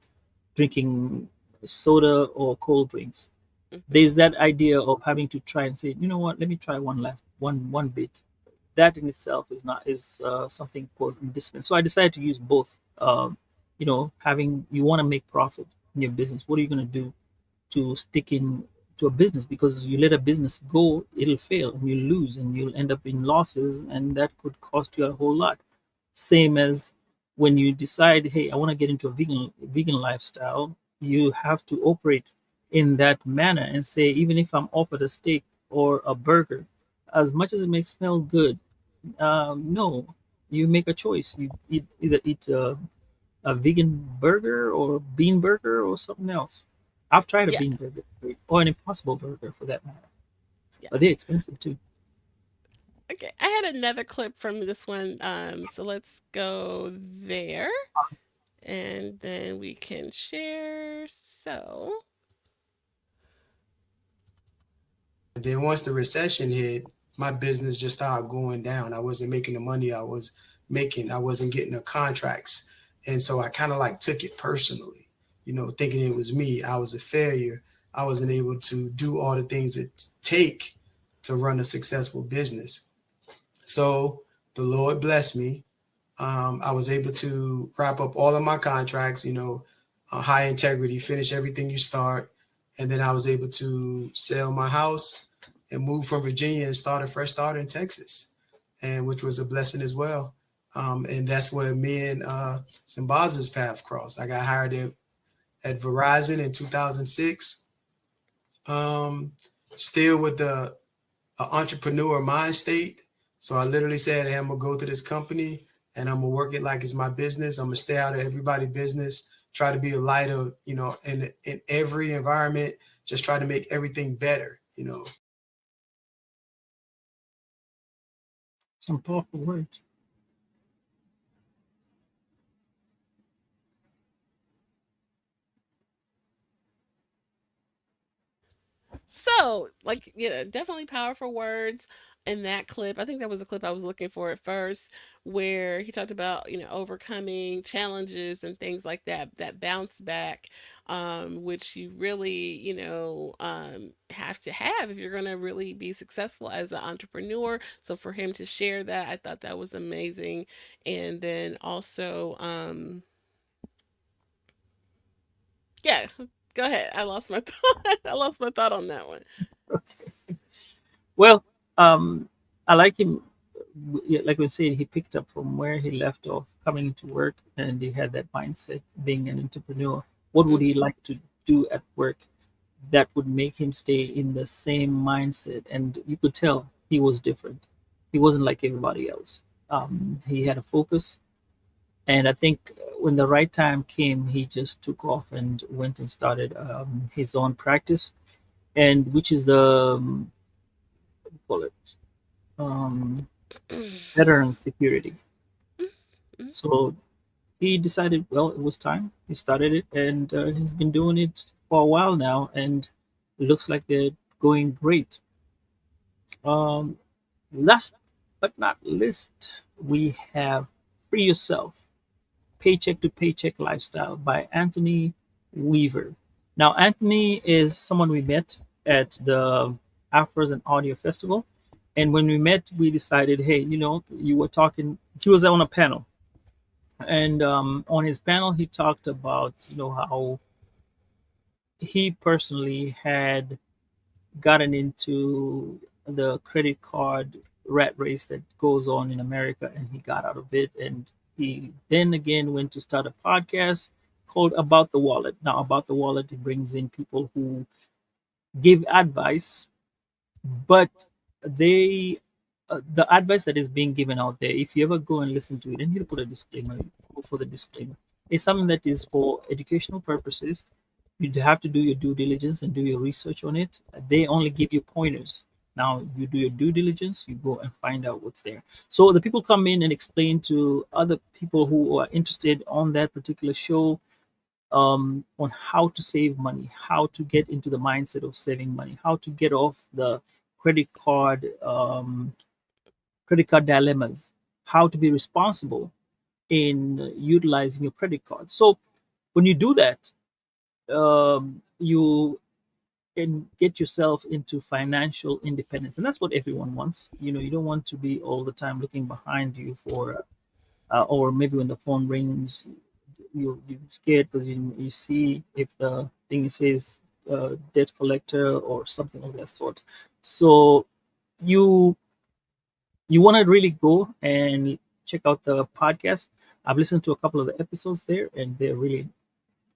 [SPEAKER 2] drinking soda or cold drinks.
[SPEAKER 1] Mhm.
[SPEAKER 2] There's that idea of having to try and say, you know what, let me try one bit. That in itself is something called discipline. So I decided to use both. Having you want to make profit in your business. What are you going to do to stick in to a business? Because you let a business go, it'll fail and you'll lose and you'll end up in losses, and that could cost you a whole lot. Same as when you decide, hey, I want to get into a vegan lifestyle, you have to operate in that manner and say, even if I'm offered a steak or a burger, as much as it may smell good, no, you make a choice. You either eat a vegan burger or bean burger or something else. I've tried a
[SPEAKER 1] Yeah.
[SPEAKER 2] bean burger or an impossible burger for that matter,
[SPEAKER 1] Yeah.
[SPEAKER 2] but they're expensive too.
[SPEAKER 1] Okay. I had another clip from this one. So let's go there and then we can share. So,
[SPEAKER 5] And then once the recession hit, my business just started going down. I wasn't making the money I was making. I wasn't getting the contracts. And so I kind of like took it personally, thinking it was me. I was a failure. I wasn't able to do all the things it take to run a successful business. So the Lord blessed me. I was able to wrap up all of my contracts, high integrity, finish everything you start. And then I was able to sell my house and move from Virginia and start a fresh start in Texas, and which was a blessing as well. And that's where me and Sambaza's path crossed. I got hired at Verizon in 2006, um, still with the entrepreneur mind state. So I literally said, hey, I'm gonna go to this company and I'm gonna work it like it's my business. I'm gonna stay out of everybody's business, try to be a light of, in every environment, just try to make everything better.
[SPEAKER 2] Some powerful words.
[SPEAKER 1] so like, yeah, definitely powerful words in that clip. I think that was the clip I was looking for at first, where he talked about, overcoming challenges and things like that, that bounce back, which you really, have to have if you're going to really be successful as an entrepreneur. So for him to share that, I thought that was amazing. And then also, yeah, go ahead. I lost my thought. I lost my thought on that one.
[SPEAKER 2] Well, I like him. Yeah, like we said, he picked up from where he left off, coming into work, and he had that mindset, being an entrepreneur. What would he
[SPEAKER 1] Hmm.
[SPEAKER 2] like to do at work that would make him stay in the same mindset? And you could tell he was different. He wasn't like everybody else. He had a focus, and I think when the right time came, he just took off and went and started his own practice, and which is the what do you call it, um, veteran security. So he decided, well, it was time. He started it, and he's been doing it for a while now, and it looks like they're going great. Um, Last but not least, we have Free Yourself, Paycheck to Paycheck Lifestyle by Anthony Weaver. Now, Anthony is someone we met at the Afros and Audio Festival. And when we met, we decided, hey, you were talking, he was on a panel. And on his panel, he talked about, how he personally had gotten into the credit card rat race that goes on in America, and he got out of it. And he then again went to start a podcast called About the Wallet. Now, About the Wallet, it brings in people who give advice, but they the advice that is being given out there, if you ever go and listen to it, and you put a disclaimer, go for the disclaimer. It's something that is for educational purposes. You have to do your due diligence and do your research on it. They only give you pointers. Now you do your due diligence, you go and find out what's there. So the people come in and explain to other people who are interested on that particular show, on how to save money, how to get into the mindset of saving money, how to get off the credit card credit card dilemmas, how to be responsible in utilizing your credit card. So when you do that, you can get yourself into financial independence, and that's what everyone wants. You don't want to be all the time looking behind you for, or maybe when the phone rings, you're scared because you see if the thing says debt collector or something of that sort. So you you want to really go and check out the podcast. I've listened to a couple of the episodes there, and they're really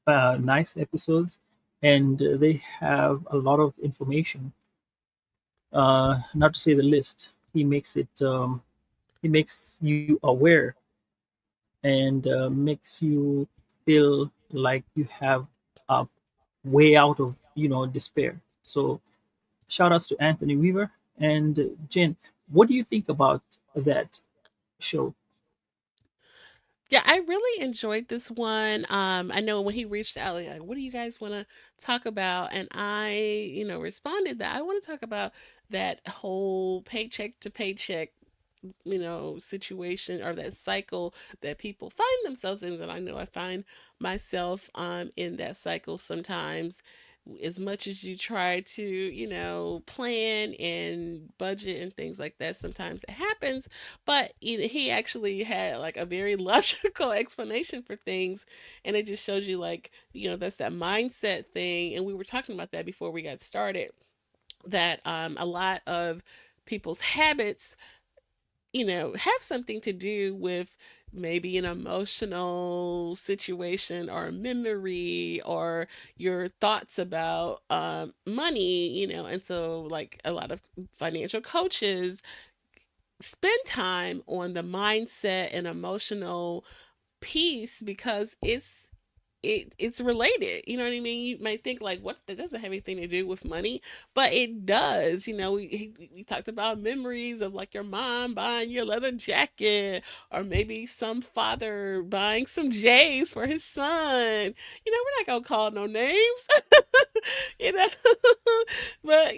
[SPEAKER 2] nice episodes, and they have a lot of information. Not to say the list. He makes you aware and makes you feel like you have a way out of despair. So shout outs to Anthony Weaver and Jen. What do you think about that show?
[SPEAKER 1] Yeah, I really enjoyed this one. I know when he reached out, like, what do you guys want to talk about? And I, responded that I want to talk about that whole paycheck to paycheck, situation or that cycle that people find themselves in. And I know I find myself in that cycle sometimes. As much as you try to, plan and budget and things like that, sometimes it happens. But he actually had like a very logical explanation for things, and it just shows you, like, that's that mindset thing. And we were talking about that before we got started, that a lot of people's habits, have something to do with maybe an emotional situation or a memory or your thoughts about money, and so like a lot of financial coaches spend time on the mindset and emotional piece because it's related. You know what I mean? You might think like, what, that doesn't have anything to do with money, but it does. We talked about memories of like your mom buying your leather jacket, or maybe some father buying some J's for his son. We're not gonna call no names. you know but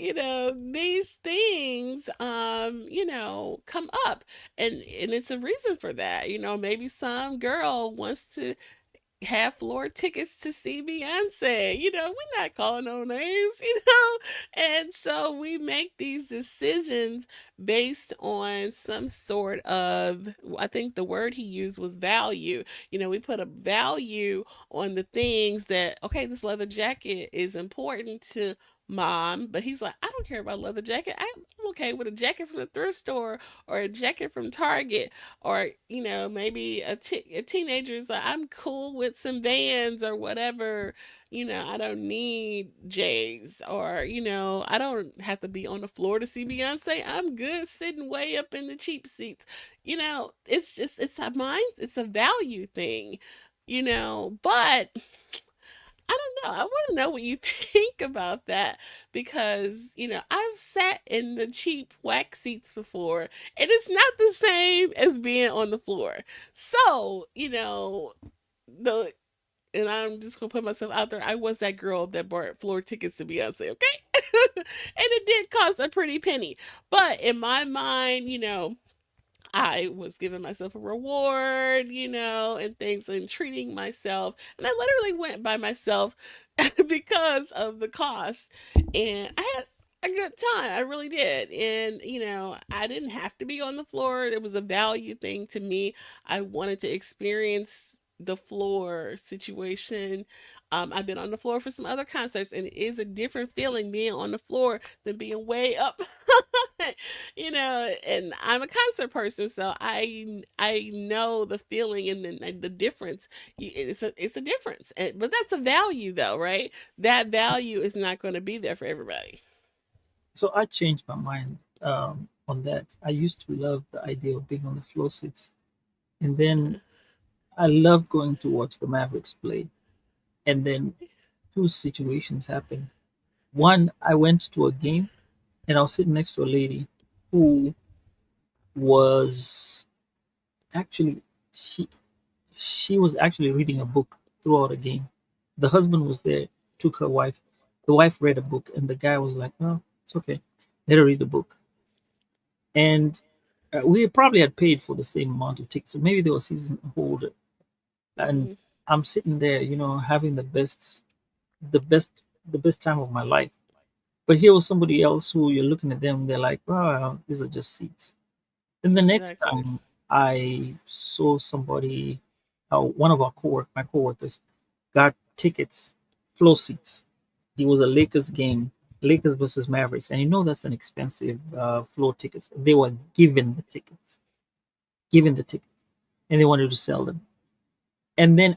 [SPEAKER 1] these things come up, and it's a reason for that. Maybe some girl wants to have floor tickets to see Beyonce. We're not calling no names, And so we make these decisions based on some sort of, I think the word he used was value. We put a value on the things that, okay, this leather jacket is important to mom, but he's like, I don't care about leather jacket. I'm okay with a jacket from the thrift store or a jacket from Target, or maybe a teenager's like, I'm cool with some Vans or whatever. I don't need J's, or I don't have to be on the floor to see Beyonce. I'm good sitting way up in the cheap seats. It's a mind, it's a value thing. But I don't know. I want to know what you think about that, because, I've sat in the cheap wax seats before, and it's not the same as being on the floor. So, the and I'm just gonna put myself out there. I was that girl that bought floor tickets to Beyonce, okay? And it did cost a pretty penny. But in my mind, I was giving myself a reward, and things, and treating myself. And I literally went by myself because of the cost. And I had a good time. I really did. And, I didn't have to be on the floor. It was a value thing to me. I wanted to experience the floor situation. I've been on the floor for some other concerts, and it is a different feeling being on the floor than being way up. And I'm a concert person, so I know the feeling and the difference. It's a difference. But that's a value though, right? That value is not going to be there for everybody.
[SPEAKER 2] So I changed my mind. on that. I used to love the idea of being on the floor seats, and then I love going to watch the Mavericks play. And then two situations happened. One, I went to a game and I was sitting next to a lady who was actually she she was actually reading a book throughout a game. The husband was there, took her wife. The wife read a book, and the guy was like, "No, it's okay. Let her read the book." And we probably had paid for the same amount of tickets, so maybe they were season holder. And
[SPEAKER 1] Mhm.
[SPEAKER 2] I'm sitting there, having the best, the best time of my life. But here was somebody else who you're looking at them, they're like, "Oh, these are just seats." Then the next
[SPEAKER 1] Exactly.
[SPEAKER 2] time I saw somebody, one of my coworkers, got tickets, floor seats. It was a Lakers game, Lakers versus Mavericks, and that's an expensive floor tickets. They were given the ticket, and they wanted to sell them. And then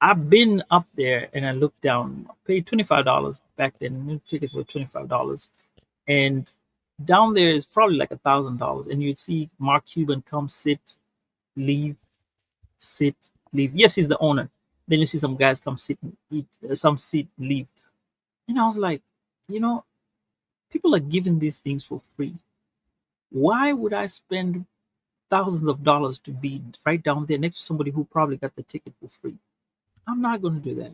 [SPEAKER 2] I've been up there, and I looked down, paid $25 back then. New tickets were $25, and down there is probably like $1,000, and you'd see Mark Cuban come sit, leave, sit, leave. Yes, he's the owner. Then you see some guys come sit and eat, some sit, leave. And I was like, you know, people are giving these things for free. Why would I spend thousands of dollars to be right down there next to somebody who probably got the ticket for free? I'm not going to do that.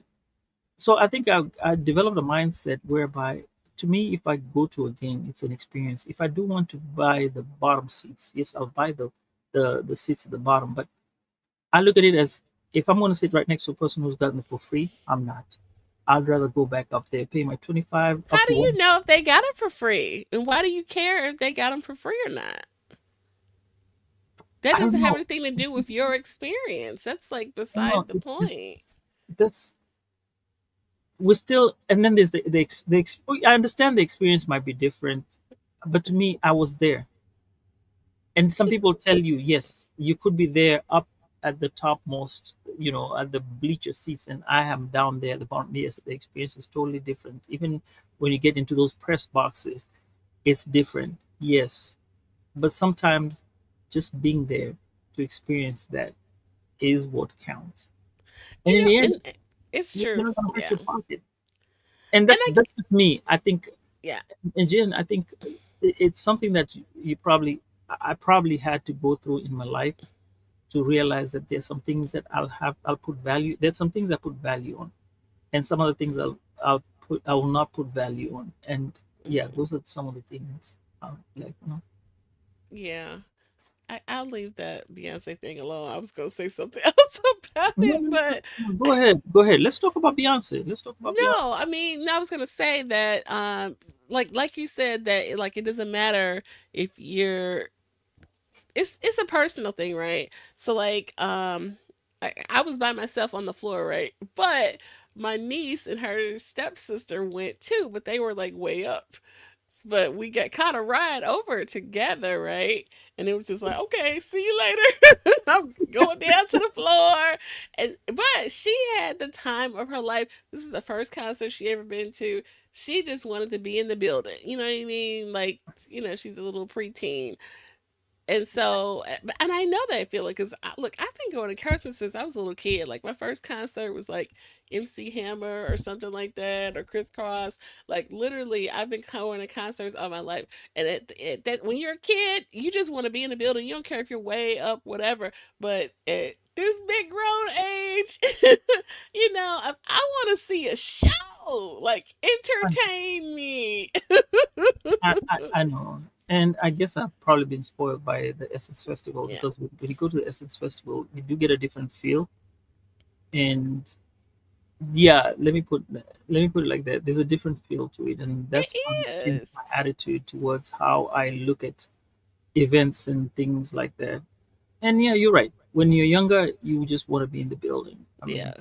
[SPEAKER 2] So I think I developed a mindset whereby, to me, if I go to a game, it's an experience. If I do want to buy the bottom seats, yes, I'll buy the seats at the bottom. But I look at it as, if I'm going to sit right next to a person who's gotten it for free, I'm not. I'd rather go back up there, pay my 25 up
[SPEAKER 1] How do
[SPEAKER 2] to
[SPEAKER 1] you
[SPEAKER 2] one.
[SPEAKER 1] know if they got it for free? And why do you care if they got them for free or not? That
[SPEAKER 2] I don't
[SPEAKER 1] doesn't have
[SPEAKER 2] know.
[SPEAKER 1] anything to do
[SPEAKER 2] It's,
[SPEAKER 1] with your experience. That's like
[SPEAKER 2] I don't know.
[SPEAKER 1] beside the
[SPEAKER 2] It's just
[SPEAKER 1] point.
[SPEAKER 2] that's we're still, and then there's I understand the experience might be different, but to me, I was there. And some people tell you, yes, you could be there up at the topmost, at the bleacher seats, and I am down there at the bottom. Yes, the experience is totally different. Even when you get into those press boxes, it's different. Yes, but sometimes just being there to experience that is what counts. And in the end,
[SPEAKER 1] And it's
[SPEAKER 2] you're
[SPEAKER 1] true.
[SPEAKER 2] not going to hurt
[SPEAKER 1] Yeah.
[SPEAKER 2] your pocket. And
[SPEAKER 1] And
[SPEAKER 2] that's just me. I think,
[SPEAKER 1] yeah.
[SPEAKER 2] and Jen, I think it's something that you probably, I probably had to go through in my life to realize that there's some things that I'll put value. There's some things I put value on, and some other things I will not put value on. And yeah,
[SPEAKER 1] Mhm.
[SPEAKER 2] those are some of the things. Like,
[SPEAKER 1] Yeah. I'll leave that Beyonce thing alone. I was gonna say something else about
[SPEAKER 2] no,
[SPEAKER 1] it,
[SPEAKER 2] no,
[SPEAKER 1] but
[SPEAKER 2] no, go ahead, go ahead. Let's talk about Beyonce. Let's talk about Beyonce.
[SPEAKER 1] no, I mean, I was gonna say that, like you said that, like, it doesn't matter if you're it's a personal thing, right? So like I was by myself on the floor, right? But my niece and her stepsister went too, but they were like way up. But we got kind of ride over together, right? And it was just like, okay, see you later. I'm going down to the floor. And but she had the time of her life. This is the first concert she ever been to. She just wanted to be in the building. You know what I mean? Like, she's a little preteen. And so, and I know that I feel it because look, I've been going to concerts since I was a little kid. Like my first concert was like MC Hammer or something like that, or Criss Cross. Like literally, I've been going to concerts all my life. And that when you're a kid, you just want to be in the building. You don't care if you're way up, whatever. But at this big grown age, if I want to see a show, like entertain me.
[SPEAKER 2] I know, and I guess I've probably been spoiled by the Essence Festival,
[SPEAKER 1] Yeah,
[SPEAKER 2] because when you go to the Essence Festival, you do get a different feel. And yeah, let me put it like that. There's a different feel to it, and
[SPEAKER 1] it
[SPEAKER 2] that's probably changed
[SPEAKER 1] is.
[SPEAKER 2] my attitude towards how I look at events and things like that. And yeah, you're right. When you're younger, you just want to be in the building. I mean,
[SPEAKER 1] Yeah,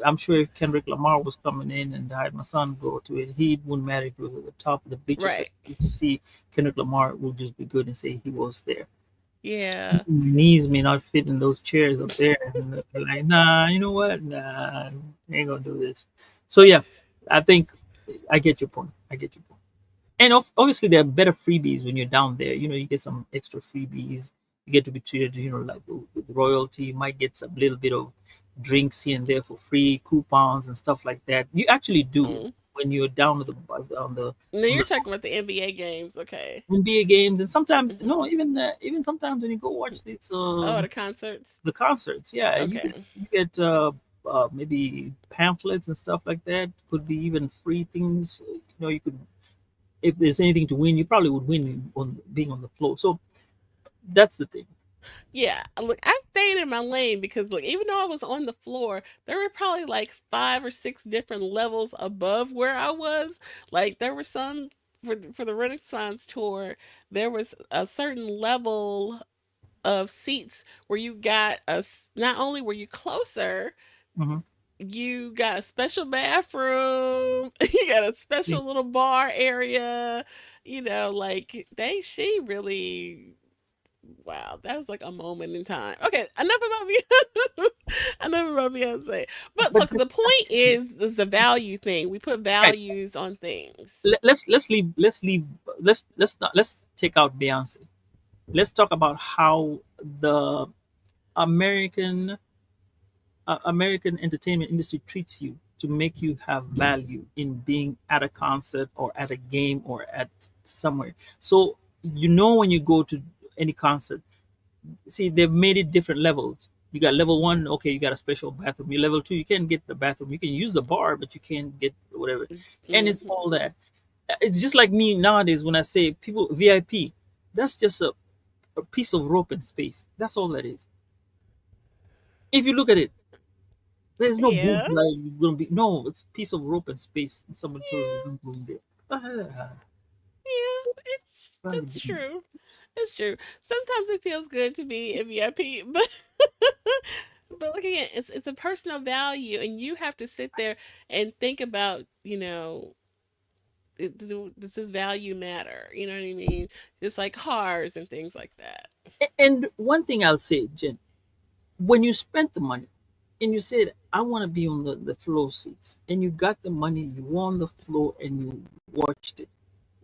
[SPEAKER 2] I'm sure if Kendrick Lamar was coming in and I had my son go to it, he wouldn't matter if it was at the top of the bleachers.
[SPEAKER 1] right.
[SPEAKER 2] To see Kendrick Lamar will just be good and say he was there.
[SPEAKER 1] Yeah.
[SPEAKER 2] Knees may not fit in those chairs up there. And they're like, nah, you know what? Nah, I ain't gonna do this. So yeah, I think I get your point. I get your point. And obviously there are better freebies when you're down there. You know, you get some extra freebies. You get to be treated, you know, like with royalty. You might get some little bit of drinks here and there for free, coupons and stuff like that. You actually do
[SPEAKER 1] Mm.
[SPEAKER 2] when you're down to the on the
[SPEAKER 1] No,
[SPEAKER 2] on
[SPEAKER 1] you're
[SPEAKER 2] the
[SPEAKER 1] talking about the NBA games, okay?
[SPEAKER 2] NBA games, and sometimes
[SPEAKER 1] Hmm.
[SPEAKER 2] no, even sometimes when you go watch these
[SPEAKER 1] Oh, the concerts.
[SPEAKER 2] the concerts, yeah,
[SPEAKER 1] Okay.
[SPEAKER 2] you get maybe pamphlets and stuff like that. Could be even free things. You know, you could, if there's anything to win, you probably would win on being on the floor. So that's the thing.
[SPEAKER 1] Yeah, look, I stayed in my lane because look, even though I was on the floor, there were probably like 5 or 6 different levels above where I was. Like there were some for the Renaissance tour, there was a certain level of seats where you got not only were you closer,
[SPEAKER 2] Hmm.
[SPEAKER 1] you got a special bathroom, you got a
[SPEAKER 2] Yeah.
[SPEAKER 1] special little bar area, like she really, wow, that was like a moment in time. Okay, enough about me. Enough about Beyonce. But
[SPEAKER 2] But
[SPEAKER 1] look, the point is the value thing. We put
[SPEAKER 2] right,
[SPEAKER 1] values on things.
[SPEAKER 2] let's take out Beyonce. Let's talk about how the American American entertainment industry treats you to make you have value in being at a concert or at a game or at somewhere. So you know when you go to any concert, see they've made it different levels. You got level one, okay, you got a special bathroom. You level two, you can't get the bathroom. You can use the bar, but you can't get whatever. And it's
[SPEAKER 1] Mhm.
[SPEAKER 2] all that. It's just like me nowadays when I say people VIP, that's just a piece of rope and space. That's all that is. If you look at it, there's no booth
[SPEAKER 1] Yeah,
[SPEAKER 2] like you're gonna be. No, it's a piece of rope and space. And someone tells you don't go in there. Ah,
[SPEAKER 1] yeah, it's true. It's true. Sometimes it feels good to be a VIP, but but look again, it's a personal value, and you have to sit there and think about, does this value matter? You know what I mean? Just like cars and things like that.
[SPEAKER 2] and one thing I'll say, Jen, when you spent the money and you said, I want to be on the floor seats, and you got the money, you were on the floor and you watched it.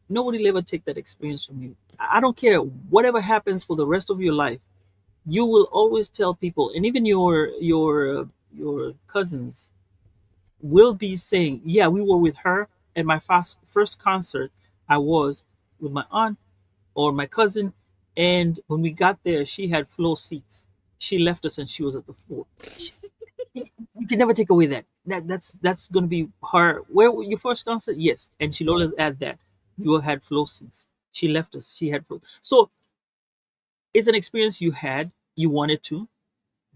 [SPEAKER 2] Nobody will ever take that experience from you. I don't care whatever happens for the rest of your life. You will always tell people, and even your cousins will be saying, "Yeah, we were with her at my first concert. I was with my aunt or my cousin, and when we got there, she had floor seats. She left us, and she was at the floor. She, you can never take away that. That's going to be her. Where were your first concert? Yes, and she'll always add that you had floor seats. She left us. She had floor. So it's an experience you had. You wanted to,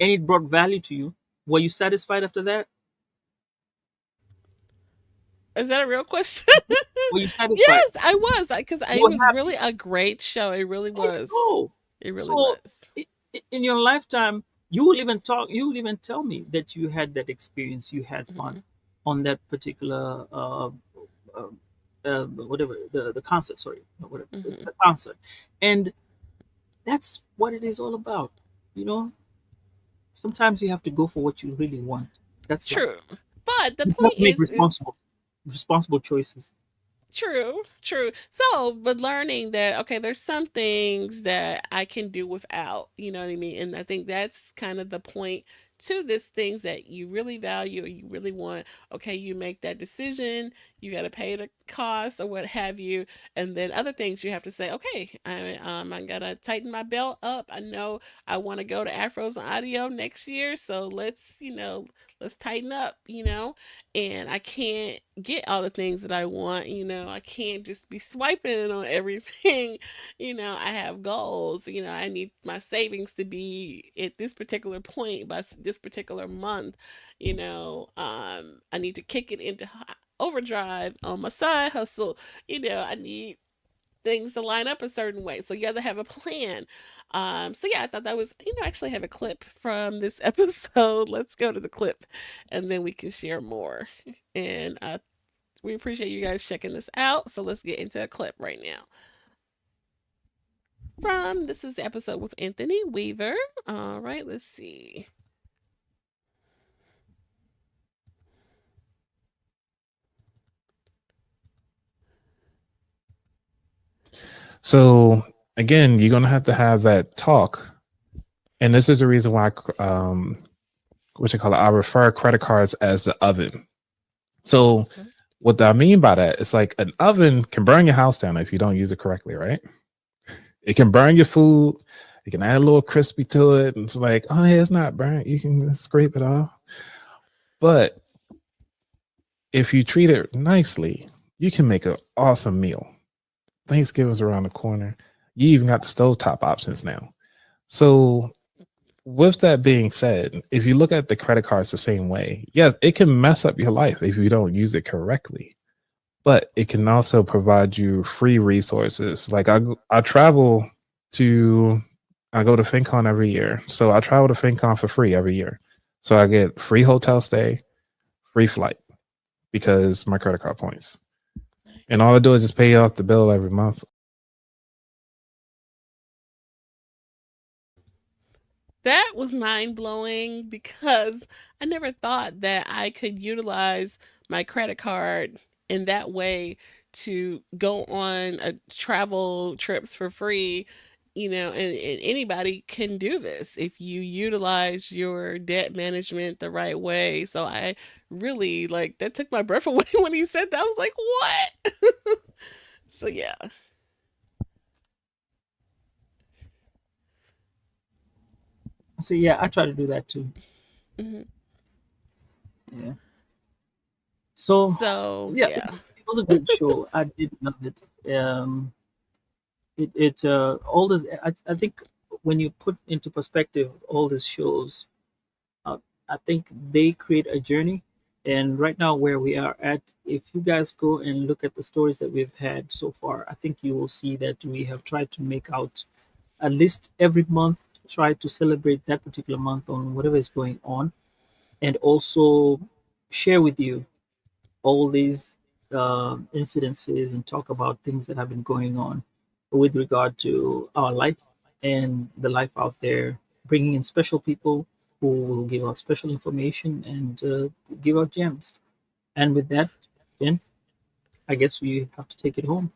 [SPEAKER 2] and it brought value to you. Were you satisfied after that?
[SPEAKER 1] Is that a real question?
[SPEAKER 2] Were you satisfied?
[SPEAKER 1] Yes, I was, because
[SPEAKER 2] You
[SPEAKER 1] it
[SPEAKER 2] were
[SPEAKER 1] was
[SPEAKER 2] happy.
[SPEAKER 1] really a great show. It really
[SPEAKER 2] There you
[SPEAKER 1] was.
[SPEAKER 2] go.
[SPEAKER 1] It really
[SPEAKER 2] So
[SPEAKER 1] was.
[SPEAKER 2] in your lifetime, you will even talk. You will even tell me that you had that experience. You had fun
[SPEAKER 1] Hmm.
[SPEAKER 2] on that particular uh, whatever the concert. Sorry, not whatever
[SPEAKER 1] Hmm.
[SPEAKER 2] the concert, and that's what it is all about. You know, sometimes you have to go for what you really want. That's life.
[SPEAKER 1] True, but the
[SPEAKER 2] You have
[SPEAKER 1] point
[SPEAKER 2] to make
[SPEAKER 1] is
[SPEAKER 2] responsible choices.
[SPEAKER 1] true, true. So, but learning that, okay, there's some things that I can do without, you know what I mean? And I think that's kind of the point to this, things that you really value or you really want. Okay, you make that decision, you got to pay the cost or what have you. And then other things you have to say, okay, I got to tighten my belt up. I know I want to go to Afros and Audio next year. So let's tighten up, and I can't get all the things that I want. I can't just be swiping on everything. I have goals. I need my savings to be at this particular point by this particular month. I need to kick it into overdrive on my side hustle. I need things to line up a certain way. So you have to have a plan. So yeah, I thought that was, actually have a clip from this episode. Let's go to the clip and then we can share more. And we appreciate you guys checking this out. So let's get into a clip right now. This is the episode with Anthony Weaver. All right, let's see.
[SPEAKER 6] So again, you're gonna have to have that talk, and this is the reason why what you call it, I refer credit cards as the oven. So
[SPEAKER 1] Okay.
[SPEAKER 6] what I mean by that, it's like an oven can burn your house down if you don't use it correctly, right? It can burn your food. You can add a little crispy to it, and it's like, oh yeah, it's not burnt. You can scrape it off. But if you treat it nicely, you can make an awesome meal. Thanksgiving's around the corner. You even got the stovetop options now. So with that being said, if you look at the credit cards the same way, yes, it can mess up your life if you don't use it correctly. But it can also provide you free resources. Like I travel to I go to FinCon every year. So I travel to FinCon for free every year. So I get free hotel stay, free flight because my credit card points. And all I do is just pay off the bill every month.
[SPEAKER 1] That was mind blowing because I never thought that I could utilize my credit card in that way to go on a travel trips for free. And anybody can do this if you utilize your debt management the right way. So I really like that took my breath away when he said that. I was like, what? So yeah.
[SPEAKER 2] So yeah, I try to do that too.
[SPEAKER 1] Hmm.
[SPEAKER 2] Yeah. So
[SPEAKER 1] So
[SPEAKER 2] yeah,
[SPEAKER 1] yeah.
[SPEAKER 2] it was a good show. I did love it. All this. I think when you put into perspective all these shows, uh, I think they create a journey. And right now, where we are at, if you guys go and look at the stories that we've had so far, I think you will see that we have tried to make out a list every month, try to celebrate that particular month on whatever is going on, and also share with you all these incidences and talk about things that have been going on with regard to our life and the life out there, bringing in special people who will give out special information and give out gems. And with that, Ben, I guess we have to take it home.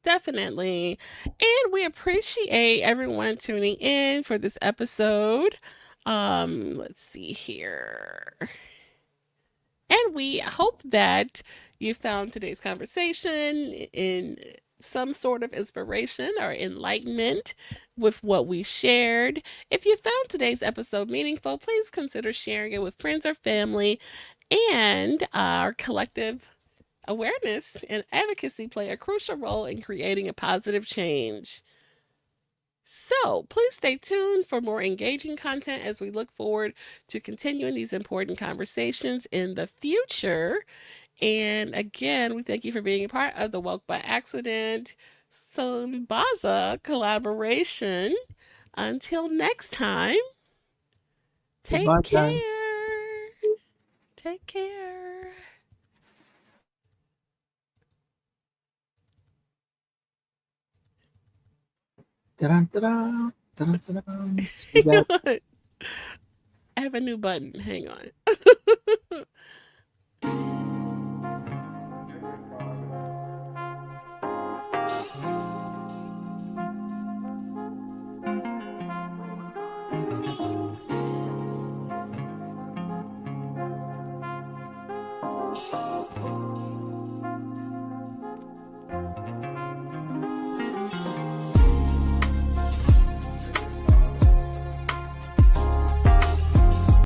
[SPEAKER 1] Definitely. And we appreciate everyone tuning in for this episode. Let's see here. And we hope that you found today's conversation in some sort of inspiration or enlightenment with what we shared. If you found today's episode meaningful, please consider sharing it with friends or family. And our collective awareness and advocacy play a crucial role in creating a positive change. So, please stay tuned for more engaging content as we look forward to continuing these important conversations in the future. And again, we thank you for being a part of the Woke by Accident Sambaza collaboration. Until next time, take
[SPEAKER 2] Goodbye, guys.
[SPEAKER 1] care. Take care.
[SPEAKER 2] Ta-da, ta-da, ta-da. See you guys.
[SPEAKER 1] I have a new button. Hang on.